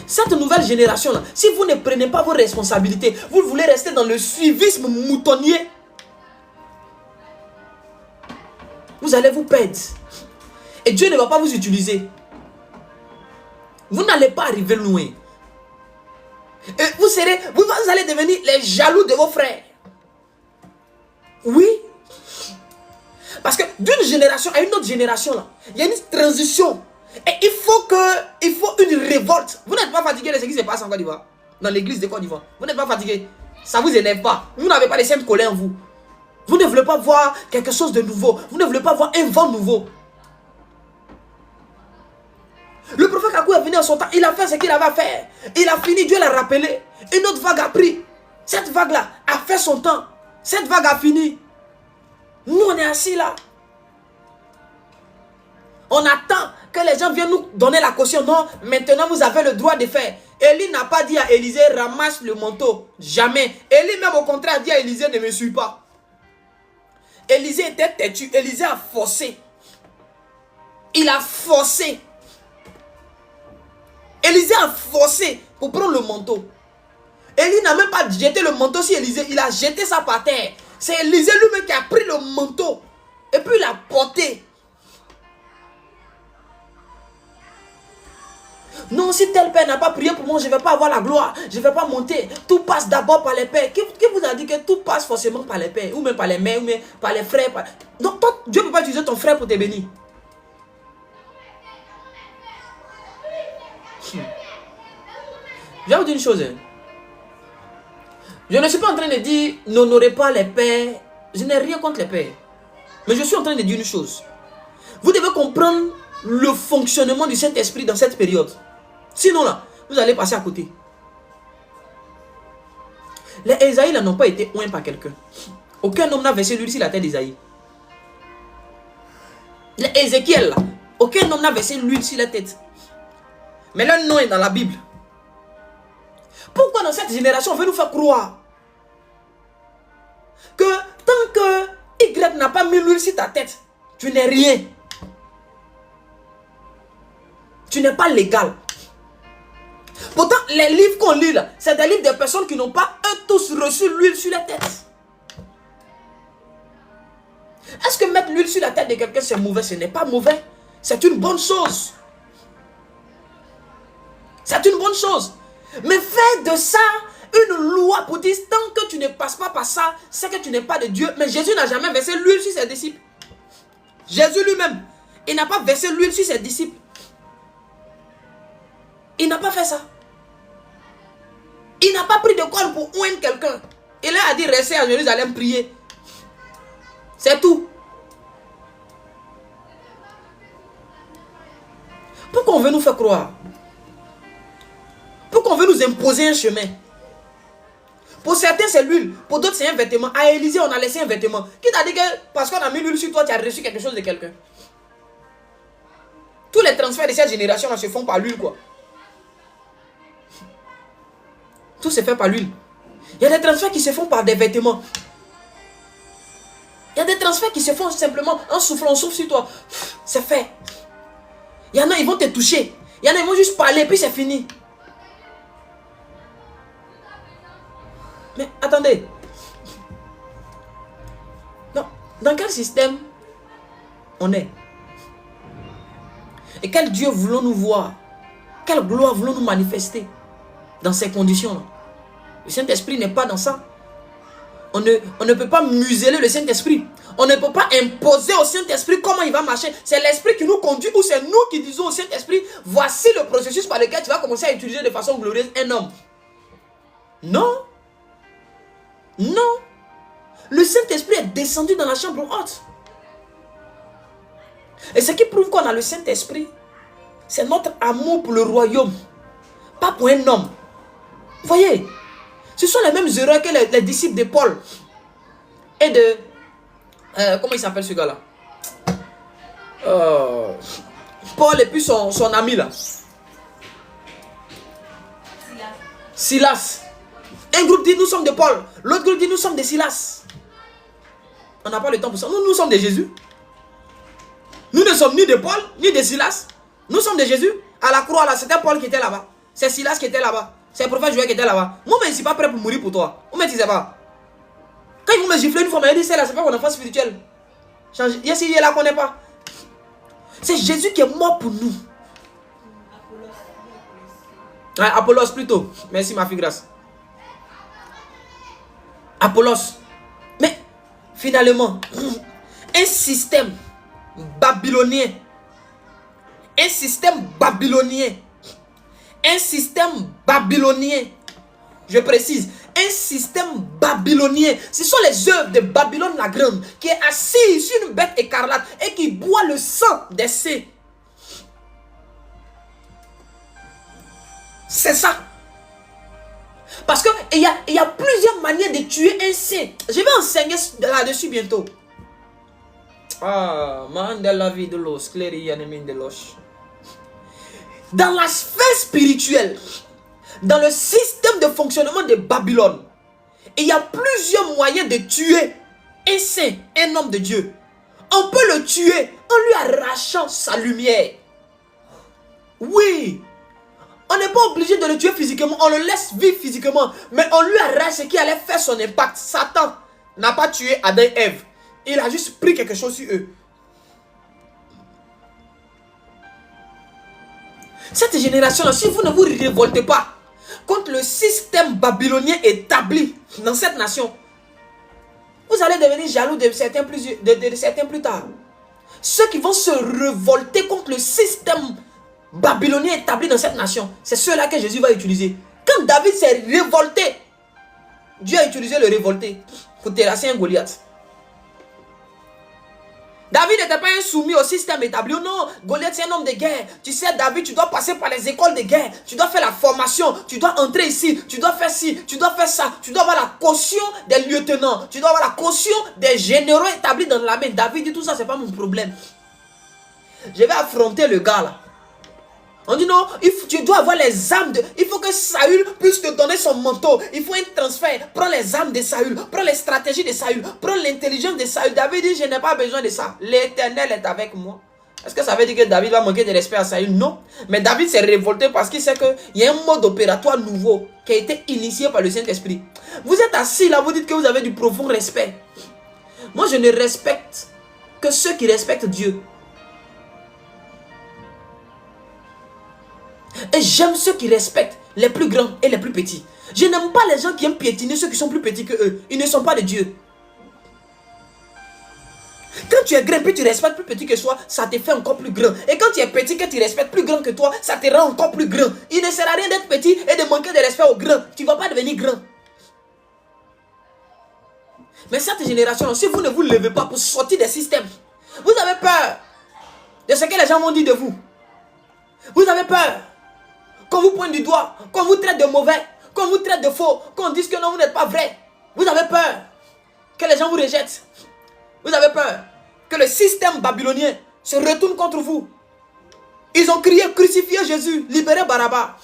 Cette nouvelle génération-là, si vous ne prenez pas vos responsabilités, vous voulez rester dans le suivisme moutonnier, vous allez vous perdre. Et Dieu ne va pas vous utiliser. Vous n'allez pas arriver loin. Et vous allez devenir les jaloux de vos frères. Oui. Parce que d'une génération à une autre génération, là, il y a une transition. Et il faut une révolte. Vous n'êtes pas fatigué de ce qui se passe en Côte d'Ivoire. Dans l'église de Côte d'Ivoire. Vous n'êtes pas fatigué. Ça ne vous énerve pas. Vous n'avez pas les saintes colères en vous. Vous ne voulez pas voir quelque chose de nouveau. Vous ne voulez pas voir un vent nouveau. Le prophète Kakou est venu en son temps. Il a fait ce qu'il avait à faire. Il a fini. Dieu l'a rappelé. Une autre vague a pris. Cette vague-là a fait son temps. Cette vague a fini. Nous, on est assis là. On attend que les gens viennent nous donner la caution. Non, maintenant vous avez le droit de faire. Élie n'a pas dit à Élisée, ramasse le manteau. Jamais. Élie même au contraire a dit à Élisée, ne me suis pas. Élisée était têtu. Élisée a forcé. Il a forcé. Élisée a forcé pour prendre le manteau. Élie n'a même pas jeté le manteau sur Élisée. Il a jeté ça par terre. C'est Élisée lui-même qui a pris le manteau. Et puis il l'a porté. Non, si tel père n'a pas prié pour moi, je ne vais pas avoir la gloire. Je ne vais pas monter. Tout passe d'abord par les pères. Qui vous a dit que tout passe forcément par les pères? Ou même par les mères, ou même par les frères. Donc toi, Dieu ne peut pas utiliser ton frère pour te bénir. Je vais vous dire une chose. Hein. Je ne suis pas en train de dire n'honorez pas les pères. Je n'ai rien contre les pères. Mais je suis en train de dire une chose. Vous devez comprendre le fonctionnement du Saint-Esprit dans cette période. Sinon là, vous allez passer à côté. Les Ésaïe n'ont pas été oints par quelqu'un. Aucun homme n'a versé l'huile sur la tête d'Ésaïe. Les Ézéchiel là, aucun homme n'a versé l'huile sur la tête. Mais leur nom est dans la Bible. Pourquoi dans cette génération on veut nous faire croire que tant que Y n'a pas mis l'huile sur ta tête, tu n'es rien. Tu n'es pas légal. Pourtant, les livres qu'on lit là, c'est des livres de personnes qui n'ont pas eux tous reçu l'huile sur la tête. Est-ce que mettre l'huile sur la tête de quelqu'un c'est mauvais? Ce n'est pas mauvais. C'est une bonne chose. C'est une bonne chose. Mais faire de ça une loi pour dire tant que tu ne passes pas par ça, c'est que tu n'es pas de Dieu. Mais Jésus n'a jamais versé l'huile sur ses disciples. Jésus lui-même, il n'a pas versé l'huile sur ses disciples. Il n'a pas fait ça. Il n'a pas pris de corps pour oindre quelqu'un. Il a dit restez à Jérusalem prier. C'est tout. Pourquoi on veut nous faire croire? Pourquoi on veut nous imposer un chemin? Pour certains c'est l'huile, pour d'autres c'est un vêtement. À Élysée on a laissé un vêtement. Qui t'a dit que parce qu'on a mis l'huile sur toi, tu as reçu quelque chose de quelqu'un? Tous les transferts de cette génération là se font par l'huile quoi. Tout se fait par l'huile. Il y a des transferts qui se font par des vêtements. Il y a des transferts qui se font simplement en soufflant, on souffle sur toi. C'est fait. Il y en a, ils vont te toucher. Il y en a, ils vont juste parler, puis c'est fini. Mais attendez. Non, dans quel système on est? Et quel Dieu voulons-nous voir? Quelle gloire voulons-nous manifester dans ces conditions-là? Le Saint-Esprit n'est pas dans ça. On ne peut pas museler le Saint-Esprit. On ne peut pas imposer au Saint-Esprit comment il va marcher. C'est l'Esprit qui nous conduit ou c'est nous qui disons au Saint-Esprit, voici le processus par lequel tu vas commencer à utiliser de façon glorieuse un homme. Non. Non. Le Saint-Esprit est descendu dans la chambre haute. Et ce qui prouve qu'on a le Saint-Esprit, c'est notre amour pour le royaume, pas pour un homme. Vous voyez, ce sont les mêmes erreurs que les disciples de Paul et de... comment il s'appelle ce gars-là? Paul et puis son ami là. Silas. Un groupe dit nous sommes de Paul, l'autre groupe dit nous sommes de Silas. On n'a pas le temps pour ça. Nous sommes de Jésus. Nous ne sommes ni de Paul, ni de Silas. Nous sommes de Jésus. À la croix là, c'était Paul qui était là-bas. C'est Silas qui était là-bas. C'est le prophète Joël qui était là-bas. Moi, je ne suis pas prêt pour mourir pour toi. Vous ne me disais pas. Quand ils vont me gifler une fois, il dit c'est là, c'est pas mon enfant spirituel. Ici, il est là qu'on n'est pas. C'est Jésus qui est mort pour nous. Apollos plutôt. Merci ma fille grâce. Apollos. Mais finalement, un système babylonien. Un système babylonien. Un système babylonien. Je précise. Un système babylonien. Ce sont les œuvres de Babylone la Grande qui est assise sur une bête écarlate et qui boit le sang des saints. C'est ça. Parce qu'il y a plusieurs manières de tuer un saint. Je vais enseigner là-dessus bientôt. Ah, man de la vie de l'os, de l'os. Dans la sphère spirituelle, dans le système de fonctionnement de Babylone, il y a plusieurs moyens de tuer un saint, un homme de Dieu. On peut le tuer en lui arrachant sa lumière. Oui. On n'est pas obligé de le tuer physiquement, on le laisse vivre physiquement, mais on lui arrache ce qui allait faire son impact. Satan n'a pas tué Adam et Ève. Il a juste pris quelque chose sur eux. Cette génération-là, si vous ne vous révoltez pas contre le système babylonien établi dans cette nation, vous allez devenir jaloux de certains plus tard. Ceux qui vont se révolter contre le système babylonien établi dans cette nation, c'est ceux-là que Jésus va utiliser. Quand David s'est révolté, Dieu a utilisé le révolté pour terrasser un Goliath. David n'était pas un soumis au système établi. Non, Goliath c'est un homme de guerre. Tu sais, David, tu dois passer par les écoles de guerre. Tu dois faire la formation. Tu dois entrer ici. Tu dois faire ci. Tu dois faire ça. Tu dois avoir la caution des lieutenants. Tu dois avoir la caution des généraux établis dans l'armée. David dit tout ça, c'est pas mon problème. Je vais affronter le gars là. On dit non, tu dois avoir les armes de... Il faut que Saül puisse te donner son manteau. Il faut un transfert. Prends les armes de Saül. Prends les stratégies de Saül. Prends l'intelligence de Saül. David dit, je n'ai pas besoin de ça. L'Éternel est avec moi. Est-ce que ça veut dire que David va manquer de respect à Saül? Non. Mais David s'est révolté parce qu'il sait qu'il y a un mode opératoire nouveau qui a été initié par le Saint-Esprit. Vous êtes assis là, vous dites que vous avez du profond respect. Moi, je ne respecte que ceux qui respectent Dieu. Et j'aime ceux qui respectent les plus grands et les plus petits. Je n'aime pas les gens qui aiment piétiner ceux qui sont plus petits que eux. Ils ne sont pas de Dieu. Quand tu es grand et tu respectes plus petit que toi, ça te fait encore plus grand. Et quand tu es petit que tu respectes plus grand que toi, ça te rend encore plus grand. Il ne sert à rien d'être petit et de manquer de respect aux grands. Tu ne vas pas devenir grand. Mais cette génération, si vous ne vous levez pas pour sortir des systèmes, vous avez peur de ce que les gens vont dire de vous. Vous avez peur qu'on vous pointe du doigt, qu'on vous traite de mauvais, qu'on vous traite de faux, qu'on dise que non, vous n'êtes pas vrai. Vous avez peur que les gens vous rejettent. Vous avez peur que le système babylonien se retourne contre vous. Ils ont crié, crucifiez Jésus, libérez Barabbas.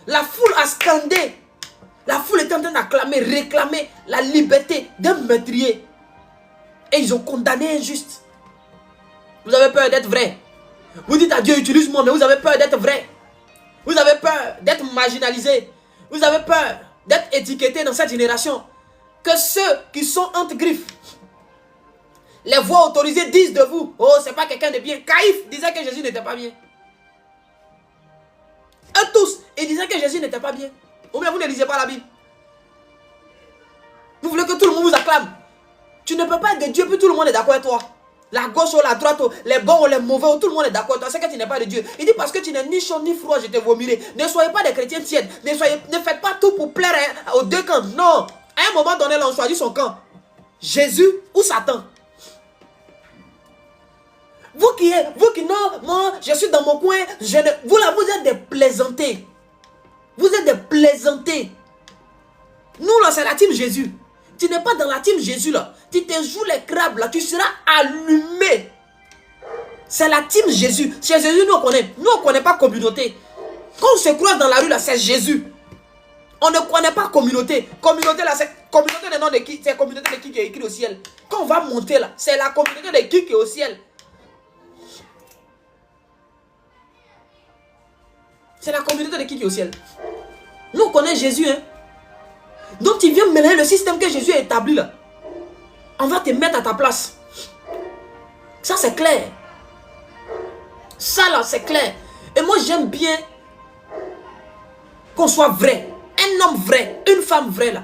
La foule a scandé. La foule est en train d'acclamer, réclamer la liberté d'un meurtrier. Et ils ont condamné un juste. Vous avez peur d'être vrai. Vous dites à Dieu, utilise-moi, mais vous avez peur d'être vrai. Vous avez peur d'être marginalisé. Vous avez peur d'être étiqueté dans cette génération. Que ceux qui sont entre griffes, les voix autorisées disent de vous, oh, c'est pas quelqu'un de bien. Caïphe disait que Jésus n'était pas bien. Eux tous, ils disaient que Jésus n'était pas bien. Ou bien vous ne lisez pas la Bible. Vous voulez que tout le monde vous acclame. Tu ne peux pas être de Dieu, puis tout le monde est d'accord avec toi. La gauche ou la droite, ou les bons ou les mauvais, tout le monde est d'accord avec toi. C'est que tu n'es pas de Dieu. Il dit parce que tu n'es ni chaud ni froid, je te vomirai. Ne soyez pas des chrétiens tièdes. Ne faites pas tout pour plaire aux deux camps. Non. À un moment donné, là, on choisit son camp. Jésus ou Satan. Vous qui, non, moi, je suis dans mon coin. Vous là, vous êtes des plaisantés. Vous êtes des plaisantés. Nous là, c'est la team Jésus. Tu n'es pas dans la team Jésus là. Tu te joues les crabes là. Tu seras allumé. C'est la team Jésus. Chez Jésus, nous on connaît. Nous on ne connaît pas communauté. Quand on se croise dans la rue là, c'est Jésus. On ne connaît pas communauté. Communauté là, c'est communauté de nom de qui? C'est communauté de qui est écrit au ciel. Quand on va monter là, c'est la communauté de qui est au ciel. C'est la communauté de qui est au ciel. Nous on connaît Jésus, hein. Donc tu viens mélanger le système que Jésus a établi là. On va te mettre à ta place. Ça c'est clair. Ça là c'est clair. Et moi j'aime bien qu'on soit vrai. Un homme vrai, une femme vraie là.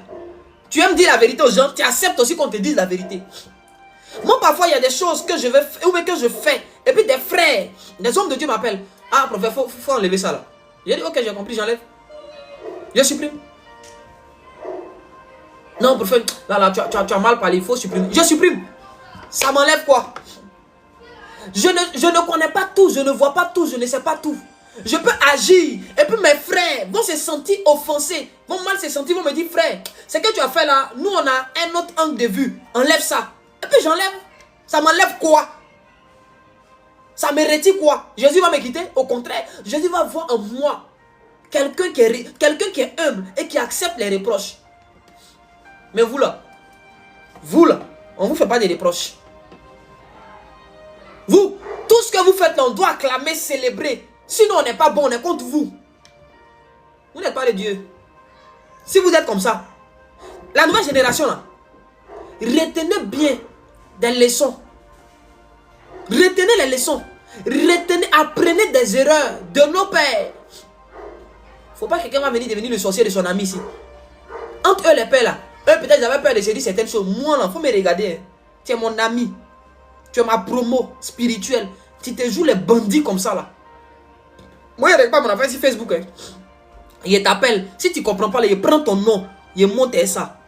Tu aimes dire la vérité aux gens, tu acceptes aussi qu'on te dise la vérité. Moi parfois il y a des choses que je vais ou que je fais. Et puis des frères, des hommes de Dieu m'appellent. Ah prophète, faut enlever ça là. J'ai dit ok j'ai compris, j'enlève. Je supprime. Non, prophète, là, tu as mal parlé, il faut supprimer. Je supprime. Ça m'enlève quoi? Je ne connais pas tout, je ne vois pas tout, je ne sais pas tout. Je peux agir. Et puis mes frères vont se sentir offensés, vont mal se sentir, vont me dire, frère, ce que tu as fait là, nous on a un autre angle de vue. Enlève ça. Et puis j'enlève. Ça m'enlève quoi? Ça me retire quoi? Jésus va me quitter? Au contraire, Jésus va voir en moi quelqu'un qui est humble et qui accepte les reproches. Mais vous là, on ne vous fait pas des reproches. Vous, tout ce que vous faites là, on doit acclamer, célébrer. Sinon, on n'est pas bon, on est contre vous. Vous n'êtes pas de Dieu. Si vous êtes comme ça, la nouvelle génération là, retenez bien des leçons. Retenez les leçons. Apprenez des erreurs de nos pères. Faut pas que quelqu'un va venir devenir le sorcier de son ami ici. Entre eux les pères là, eux peut-être ils avaient peur de se dire certaines choses. Moi là, faut me regarder. Hein. Tu es mon ami. Tu es ma promo spirituelle. Tu te joues les bandits comme ça là. Moi, il n'y a pas mon affaire sur Facebook. Hein. Il t'appelle. Si tu ne comprends pas, il prend ton nom. Il monte ça.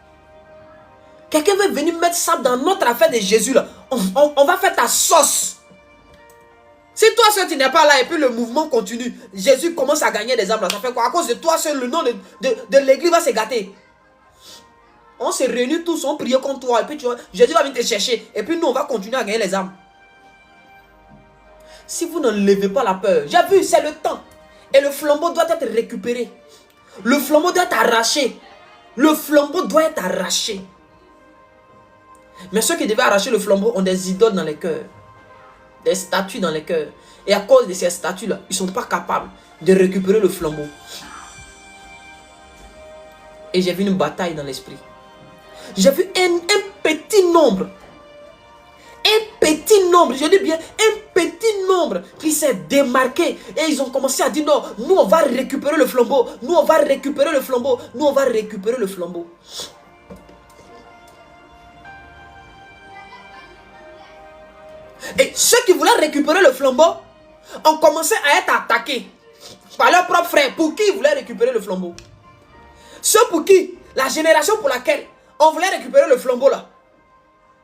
Quelqu'un veut venir mettre ça dans notre affaire de Jésus là. On va faire ta sauce. Si toi seul tu n'es pas là et puis le mouvement continue, Jésus commence à gagner des âmes là. Ça fait quoi? À cause de toi seul, le nom de l'église va se gâter. On se réunit tous, on prie contre toi. Et puis tu vois, Jésus va venir te chercher. Et puis nous, on va continuer à gagner les âmes. Si vous n'enlevez pas la peur, j'ai vu, c'est le temps. Et le flambeau doit être récupéré. Le flambeau doit être arraché. Le flambeau doit être arraché. Mais ceux qui devaient arracher le flambeau ont des idoles dans les cœurs. Des statues dans les cœurs. Et à cause de ces statues-là, ils ne sont pas capables de récupérer le flambeau. Et j'ai vu une bataille dans l'esprit. J'ai vu un petit nombre. Je dis bien un petit nombre qui s'est démarqué. Et ils ont commencé à dire non, nous on va récupérer le flambeau. Nous on va récupérer le flambeau. Nous on va récupérer le flambeau. Et ceux qui voulaient récupérer le flambeau ont commencé à être attaqués par leurs propres frères. Pour qui ils voulaient récupérer le flambeau? Ceux pour qui, la génération pour laquelle on voulait récupérer le flambeau là.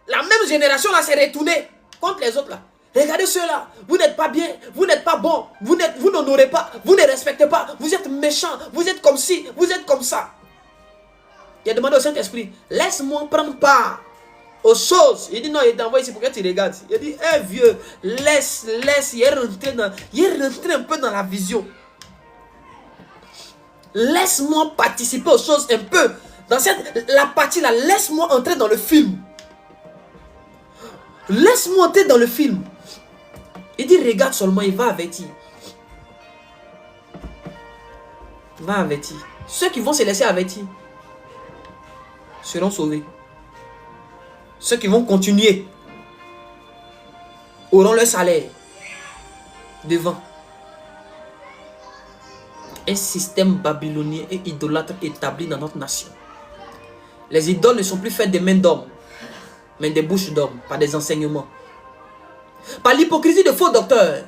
La même génération là s'est retournée contre les autres là. Regardez ceux-là, vous n'êtes pas bien, vous n'êtes pas bon, vous n'honorez pas, vous ne respectez pas, vous êtes méchants, vous êtes comme ci, vous êtes comme ça. Il a demandé au Saint-Esprit, laisse-moi prendre part aux choses. Il dit non, il t'envoie ici pour que tu regardes. Il dit, hé vieux, laisse, il est rentré un peu dans la vision. Laisse-moi participer aux choses un peu. Dans la partie là, laisse-moi entrer dans le film. Laisse-moi entrer dans le film. Il dit, regarde seulement, il va avertir. Il va avertir. Ceux qui vont se laisser avertir seront sauvés. Ceux qui vont continuer auront leur salaire devant. Un système babylonien et idolâtre établi dans notre nation. Les idoles ne sont plus faites des mains d'hommes, mais des bouches d'hommes, par des enseignements. Par l'hypocrisie de faux docteurs.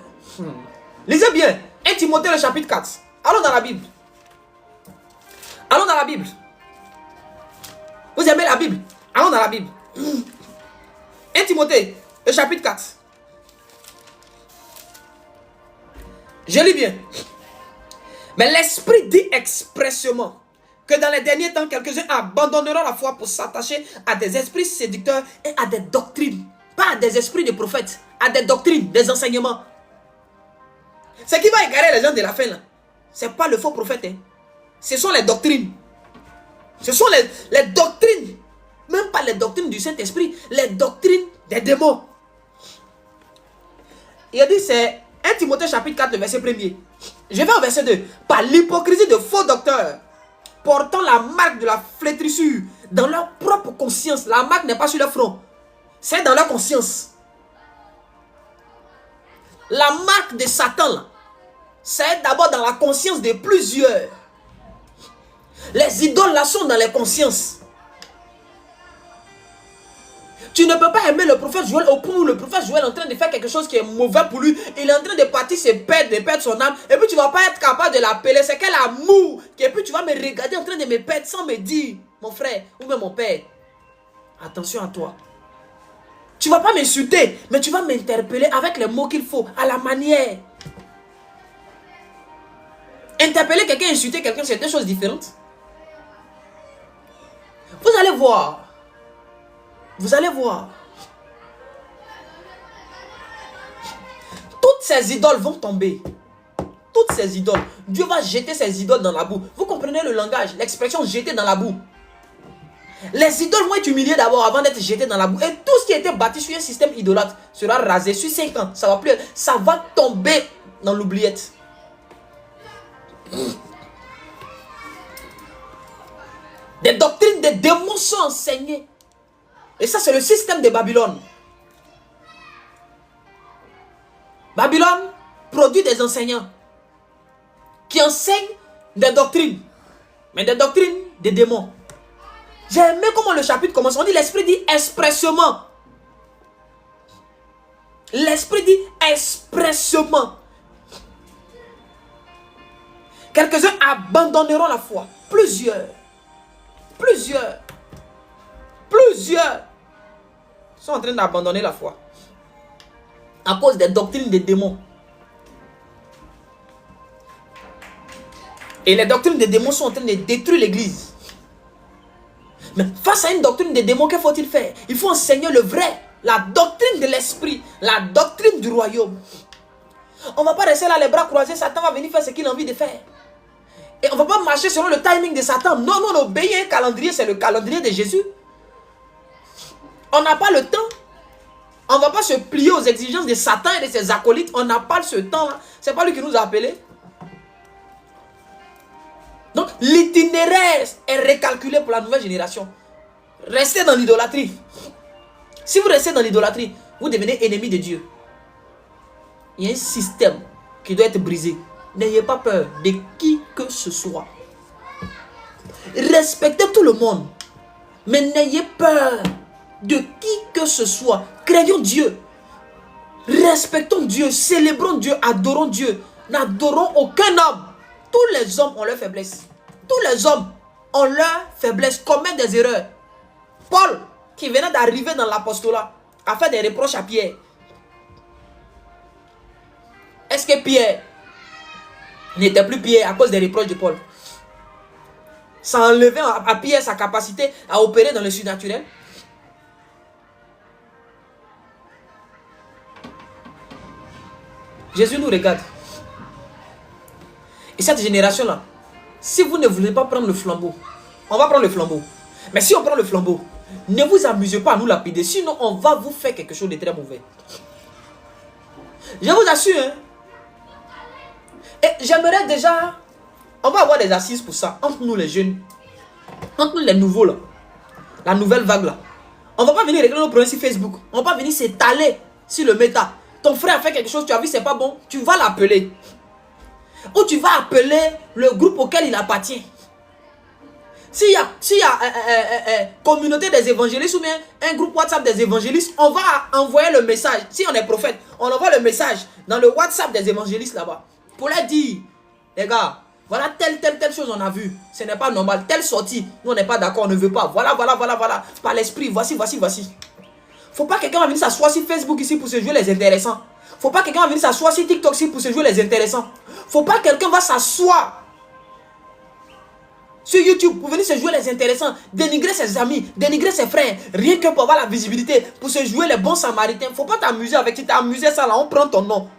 Lisez bien, 1 Timothée le chapitre 4. Allons dans la Bible. Allons dans la Bible. Vous aimez la Bible? Allons dans la Bible. 1 Timothée le chapitre 4. Je lis bien. Mais l'Esprit dit expressément que dans les derniers temps, quelques-uns abandonneront la foi pour s'attacher à des esprits séducteurs et à des doctrines. Pas à des esprits de prophètes, à des doctrines, des enseignements. Ce qui va égarer les gens de la fin, ce n'est pas le faux prophète. Hein. Ce sont les doctrines. Ce sont les doctrines. Même pas les doctrines du Saint-Esprit, les doctrines des démons. Il a dit, c'est 1 Timothée chapitre 4, le verset 1er. Je vais au verset 2. Par l'hypocrisie de faux docteurs, portant la marque de la flétrissure dans leur propre conscience. La marque n'est pas sur leur front. C'est dans leur conscience. La marque de Satan, c'est d'abord dans la conscience de plusieurs. Les idoles là sont dans les consciences. Tu ne peux pas aimer le prophète Joël au point où le prophète Joël est en train de faire quelque chose qui est mauvais pour lui. Il est en train de partir se perdre, de perdre son âme. Et puis tu ne vas pas être capable de l'appeler. C'est quel amour. Et puis tu vas me regarder en train de me perdre sans me dire, mon frère ou même mon père, attention à toi. Tu ne vas pas m'insulter, mais tu vas m'interpeller avec les mots qu'il faut, à la manière. Interpeller quelqu'un, insulter quelqu'un, c'est deux choses différentes. Vous allez voir. Vous allez voir. Toutes ces idoles vont tomber. Toutes ces idoles. Dieu va jeter ces idoles dans la boue. Vous comprenez le langage, l'expression jeter dans la boue. Les idoles vont être humiliées d'abord avant d'être jetées dans la boue. Et tout ce qui a été bâti sur un système idolâtre sera rasé sur 5 ans. Ça va tomber dans l'oubliette. Des doctrines, des démons sont enseignées. Et ça, c'est le système de Babylone. Babylone produit des enseignants qui enseignent des doctrines. Mais des doctrines des démons. J'ai aimé comment le chapitre commence. On dit l'Esprit dit expressément. L'Esprit dit expressément. Quelques-uns abandonneront la foi. Plusieurs sont en train d'abandonner la foi à cause des doctrines des démons. Et les doctrines des démons sont en train de détruire l'église. Mais face à une doctrine des démons, que faut-il faire? Il faut enseigner le vrai, la doctrine de l'esprit, la doctrine du royaume. On ne va pas rester là les bras croisés. Satan va venir faire ce qu'il a envie de faire. Et on ne va pas marcher selon le timing de Satan. Non, on obéit à un calendrier, c'est le calendrier de Jésus. On n'a pas le temps. On ne va pas se plier aux exigences de Satan et de ses acolytes. On n'a pas ce temps-là. Ce n'est pas lui qui nous a appelés. Donc, l'itinéraire est recalculé pour la nouvelle génération. Restez dans l'idolâtrie. Si vous restez dans l'idolâtrie, vous devenez ennemi de Dieu. Il y a un système qui doit être brisé. N'ayez pas peur de qui que ce soit. Respectez tout le monde. Mais n'ayez peur de qui que ce soit. Craignons Dieu. Respectons Dieu. Célébrons Dieu. Adorons Dieu. N'adorons aucun homme. Tous les hommes ont leurs faiblesses. Tous les hommes ont leurs faiblesses. Commettent des erreurs. Paul, qui venait d'arriver dans l'apostolat, a fait des reproches à Pierre. Est-ce que Pierre n'était plus Pierre à cause des reproches de Paul? Ça enlevait à Pierre sa capacité à opérer dans le surnaturel? Jésus nous regarde. Et cette génération-là, si vous ne voulez pas prendre le flambeau, on va prendre le flambeau. Mais si on prend le flambeau, ne vous amusez pas à nous lapider. Sinon, on va vous faire quelque chose de très mauvais. Je vous assure. Hein. Et j'aimerais déjà... On va avoir des assises pour ça. Entre nous les jeunes. Entre nous les nouveaux là. La nouvelle vague là. On va pas venir régler nos problèmes sur Facebook. On va pas venir s'étaler sur le méta. Ton frère a fait quelque chose, tu as vu, c'est pas bon. Tu vas l'appeler. Ou tu vas appeler le groupe auquel il appartient. S'il y a communauté des évangélistes ou bien un groupe WhatsApp des évangélistes, on va envoyer le message. Si on est prophète, on envoie le message dans le WhatsApp des évangélistes là-bas. Pour leur dire, les gars, voilà telle chose on a vu. Ce n'est pas normal. Telle sortie, nous on n'est pas d'accord, on ne veut pas. Voilà. Par l'esprit, voici. Faut pas que quelqu'un va venir s'asseoir sur Facebook ici pour se jouer les intéressants. Faut pas que quelqu'un va venir s'asseoir sur TikTok ici pour se jouer les intéressants. Faut pas que quelqu'un va s'asseoir sur YouTube pour venir se jouer les intéressants, dénigrer ses amis, dénigrer ses frères, rien que pour avoir la visibilité, pour se jouer les bons samaritains. Faut pas t'amuser avec, si t'as amusé ça là, on prend ton nom.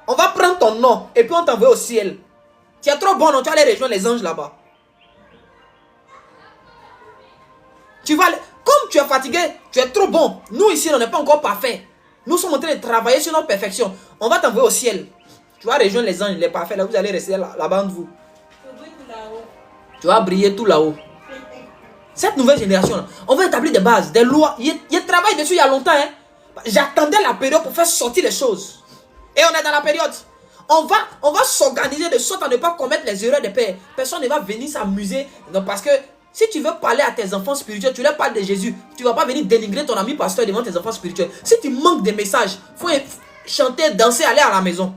On va prendre ton nom et puis on t'envoie au ciel. Tu es trop bon, non, tu vas aller rejoindre les anges là-bas. Tu vas aller... Comme tu es fatigué, tu es trop bon. Nous ici, on n'est pas encore parfait. Nous sommes en train de travailler sur notre perfection. On va t'envoyer au ciel. Tu vas rejoindre les anges, les parfaits. Là, vous allez rester là-bas entre vous. Tu vas briller tout là-haut. Cette nouvelle génération, on va établir des bases, des lois. Il travaille dessus il y a longtemps. Hein. J'attendais la période pour faire sortir les choses. Et on est dans la période. On va s'organiser de sorte à ne pas commettre les erreurs des pères. Personne ne va venir s'amuser. Parce que si tu veux parler à tes enfants spirituels, tu leur parles de Jésus. Tu ne vas pas venir dénigrer ton ami pasteur devant tes enfants spirituels. Si tu manques de messages, il faut chanter, danser, aller à la maison.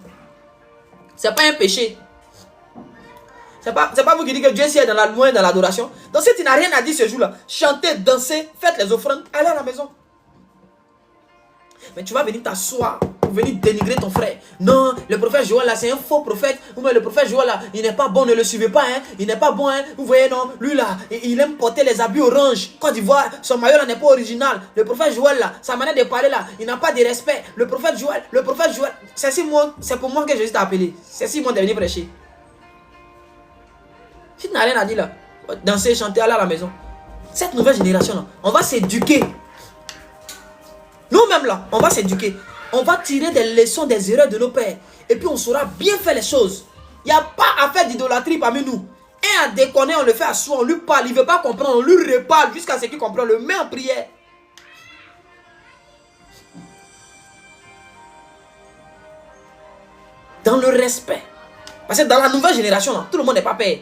Ce n'est pas un péché. Ce n'est pas vous qui dites que Dieu est loin dans l'adoration. Donc si tu n'as rien à dire ce jour-là, chantez, dansez, faites les offrandes, allez à la maison. Mais tu vas venir t'asseoir pour venir dénigrer ton frère. Non, le prophète Joël là, c'est un faux prophète. Ou bien le prophète Joël là, il n'est pas bon, ne le suivez pas. Hein. Il n'est pas bon. Hein. Vous voyez, non, lui là, il aime porter les habits orange. Côte d'Ivoire, son maillot là n'est pas original. Le prophète Joël là, sa manière de parler là, il n'a pas de respect. Le prophète Joël, c'est pour moi que Jésus t'a appelé. C'est si moi de venir prêcher. Si tu n'as rien à dire là, danser, chanter, aller à la maison. Cette nouvelle génération là, on va s'éduquer. Nous-mêmes là, on va s'éduquer. On va tirer des leçons des erreurs de nos pères. Et puis on saura bien faire les choses. Il n'y a pas à faire d'idolâtrie parmi nous. Un à déconner, on le fait à soi, on lui parle. Il ne veut pas comprendre, on lui reparle jusqu'à ce qu'il comprenne. On le met en prière. Dans le respect. Parce que dans la nouvelle génération, là, tout le monde n'est pas père.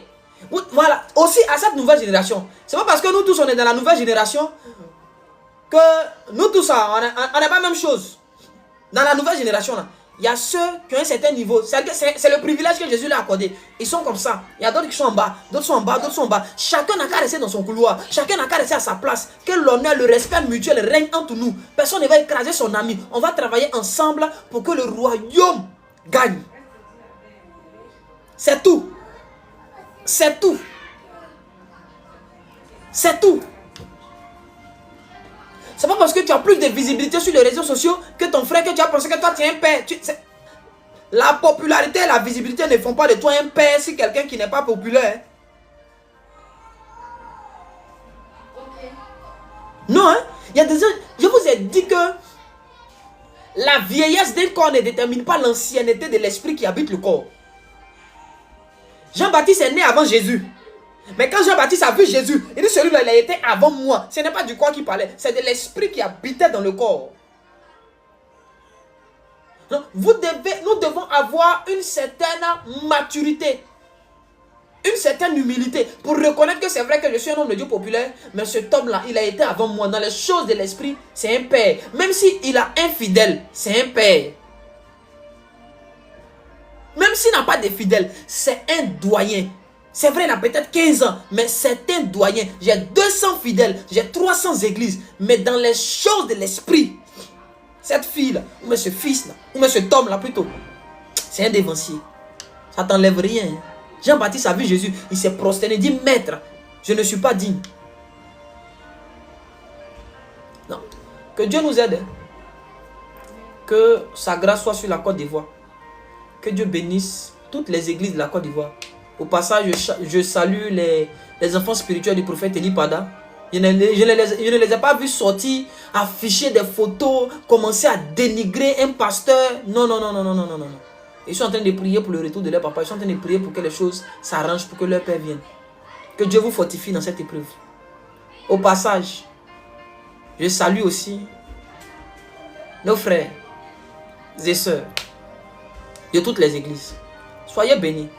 Voilà. Aussi à cette nouvelle génération. C'est pas parce que nous tous on est dans la nouvelle génération que nous tous on n'est pas la même chose. Dans la nouvelle génération là, il y a ceux qui ont un certain niveau. C'est le privilège que Jésus leur a accordé. Ils sont comme ça. Il y a d'autres qui sont en bas, d'autres sont en bas, d'autres sont en bas. Chacun n'a qu'à rester dans son couloir. Chacun n'a qu'à rester à sa place. Que l'honneur, le respect mutuel règne entre nous. Personne ne va écraser son ami. On va travailler ensemble pour que le royaume gagne. C'est tout. C'est tout. C'est tout. C'est pas parce que tu as plus de visibilité sur les réseaux sociaux que ton frère, que tu as pensé que toi tu es un père. La popularité et la visibilité ne font pas de toi un père si quelqu'un qui n'est pas populaire. Non, hein? Il y a des gens, je vous ai dit que la vieillesse d'un corps ne détermine pas l'ancienneté de l'esprit qui habite le corps. Jean-Baptiste est né avant Jésus. Mais quand Jean-Baptiste a vu Jésus, il dit celui-là, il a été avant moi. Ce n'est pas du corps qui parlait, c'est de l'esprit qui habitait dans le corps. Donc, nous devons avoir une certaine maturité, une certaine humilité pour reconnaître que c'est vrai que je suis un homme de Dieu populaire, mais cet homme-là, il a été avant moi. Dans les choses de l'esprit, c'est un père. Même s'il a un fidèle, c'est un père. Même s'il n'a pas de fidèles, c'est un doyen. C'est vrai, il a peut-être 15 ans, mais c'est un doyen. J'ai 200 fidèles, j'ai 300 églises. Mais dans les choses de l'esprit, cette fille-là, ou même ce fils-là, ou même cet homme-là plutôt, c'est un dévancier. Ça ne t'enlève rien. Jean-Baptiste a vu Jésus, il s'est prosterné, il dit, maître, je ne suis pas digne. Non. Que Dieu nous aide. Que sa grâce soit sur la Côte d'Ivoire. Que Dieu bénisse toutes les églises de la Côte d'Ivoire. Au passage, je salue les enfants spirituels du prophète Eli Pada. Je ne les ai pas vus sortir, afficher des photos, commencer à dénigrer un pasteur. Non, non, non, non, non, non, non, non. Ils sont en train de prier pour le retour de leur papa. Ils sont en train de prier pour que les choses s'arrangent, pour que leur père vienne. Que Dieu vous fortifie dans cette épreuve. Au passage, je salue aussi nos frères et sœurs de toutes les églises. Soyez bénis.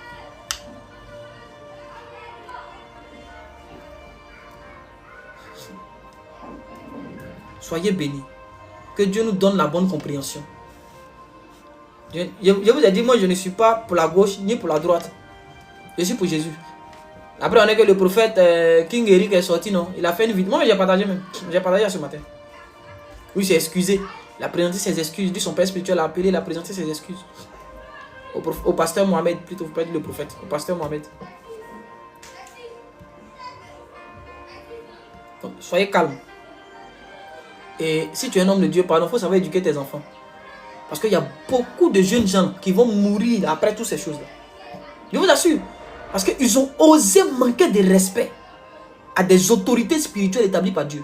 Soyez bénis. Que Dieu nous donne la bonne compréhension. Je vous ai dit, moi je ne suis pas pour la gauche ni pour la droite. Je suis pour Jésus. Après on est que le prophète King Eric est sorti, non? Il a fait une vidéo. Moi j'ai partagé même. J'ai partagé ce matin. Oui, il s'est excusé. Il a présenté ses excuses. Lui, son père spirituel l'a appelé, il a présenté ses excuses. Au pasteur Mohamed, plutôt, vous pouvez dire le prophète. Au pasteur Mohamed. Donc, soyez calme. Et si tu es un homme de Dieu, pardon, il faut savoir éduquer tes enfants. Parce qu'il y a beaucoup de jeunes gens qui vont mourir après toutes ces choses-là. Je vous assure. Parce qu'ils ont osé manquer de respect à des autorités spirituelles établies par Dieu.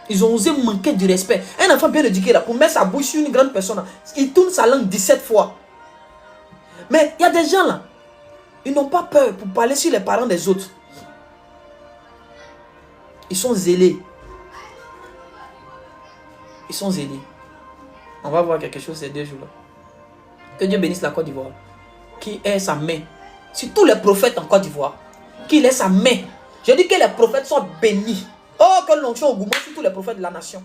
Ils ont osé manquer du respect. Un enfant bien éduqué, là, pour mettre sa bouche sur une grande personne, là, il tourne sa langue 17 fois. Mais il y a des gens là, ils n'ont pas peur pour parler sur les parents des autres. Ils sont zélés. Ils sont zélés. On va voir quelque chose ces 2 jours-là. Que Dieu bénisse la Côte d'Ivoire. Qui ait sa main sur tous les prophètes en Côte d'Ivoire. Qu'il ait sa main. Je dis que les prophètes soient bénis. Oh, que l'onction augmente sur tous les prophètes de la nation.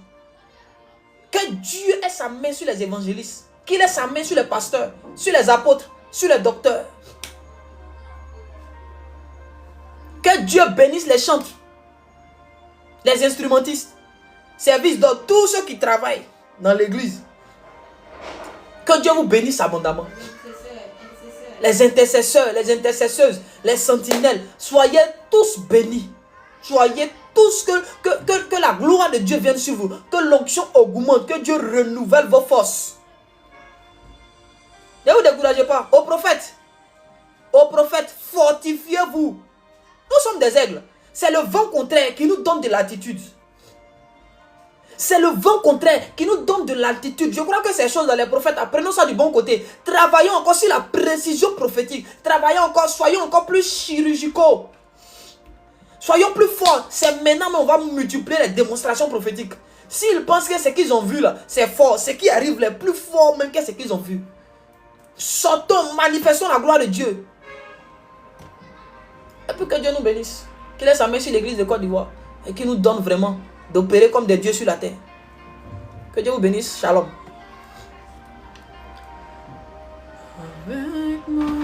Que Dieu ait sa main sur les évangélistes. Qu'il ait sa main sur les pasteurs, sur les apôtres, sur les docteurs. Que Dieu bénisse les chantres, les instrumentistes, services d'ordre, tous ceux qui travaillent dans l'église. Que Dieu vous bénisse abondamment. Les intercesseurs, les intercesseuses, les sentinelles, soyez tous bénis. Soyez tous que la gloire de Dieu vienne sur vous. Que l'onction augmente, que Dieu renouvelle vos forces. Ne vous découragez pas. Aux prophètes, fortifiez-vous. Nous sommes des aigles. C'est le vent contraire qui nous donne de l'altitude. C'est le vent contraire qui nous donne de l'altitude. Je crois que ces choses dans les prophètes, apprenons ça du bon côté. Travaillons encore sur la précision prophétique. Travaillons encore, soyons encore plus chirurgicaux. Soyons plus forts. C'est maintenant qu'on va multiplier les démonstrations prophétiques. S'ils pensent que ce qu'ils ont vu là, c'est fort. Ce qui arrive les plus fort même que ce qu'ils ont vu. Sortons, manifestons la gloire de Dieu. Et puis que Dieu nous bénisse. Qu'il ait sa main sur l'église de Côte d'Ivoire. Et qu'il nous donne vraiment d'opérer comme des dieux sur la terre. Que Dieu vous bénisse. Shalom. Avec moi.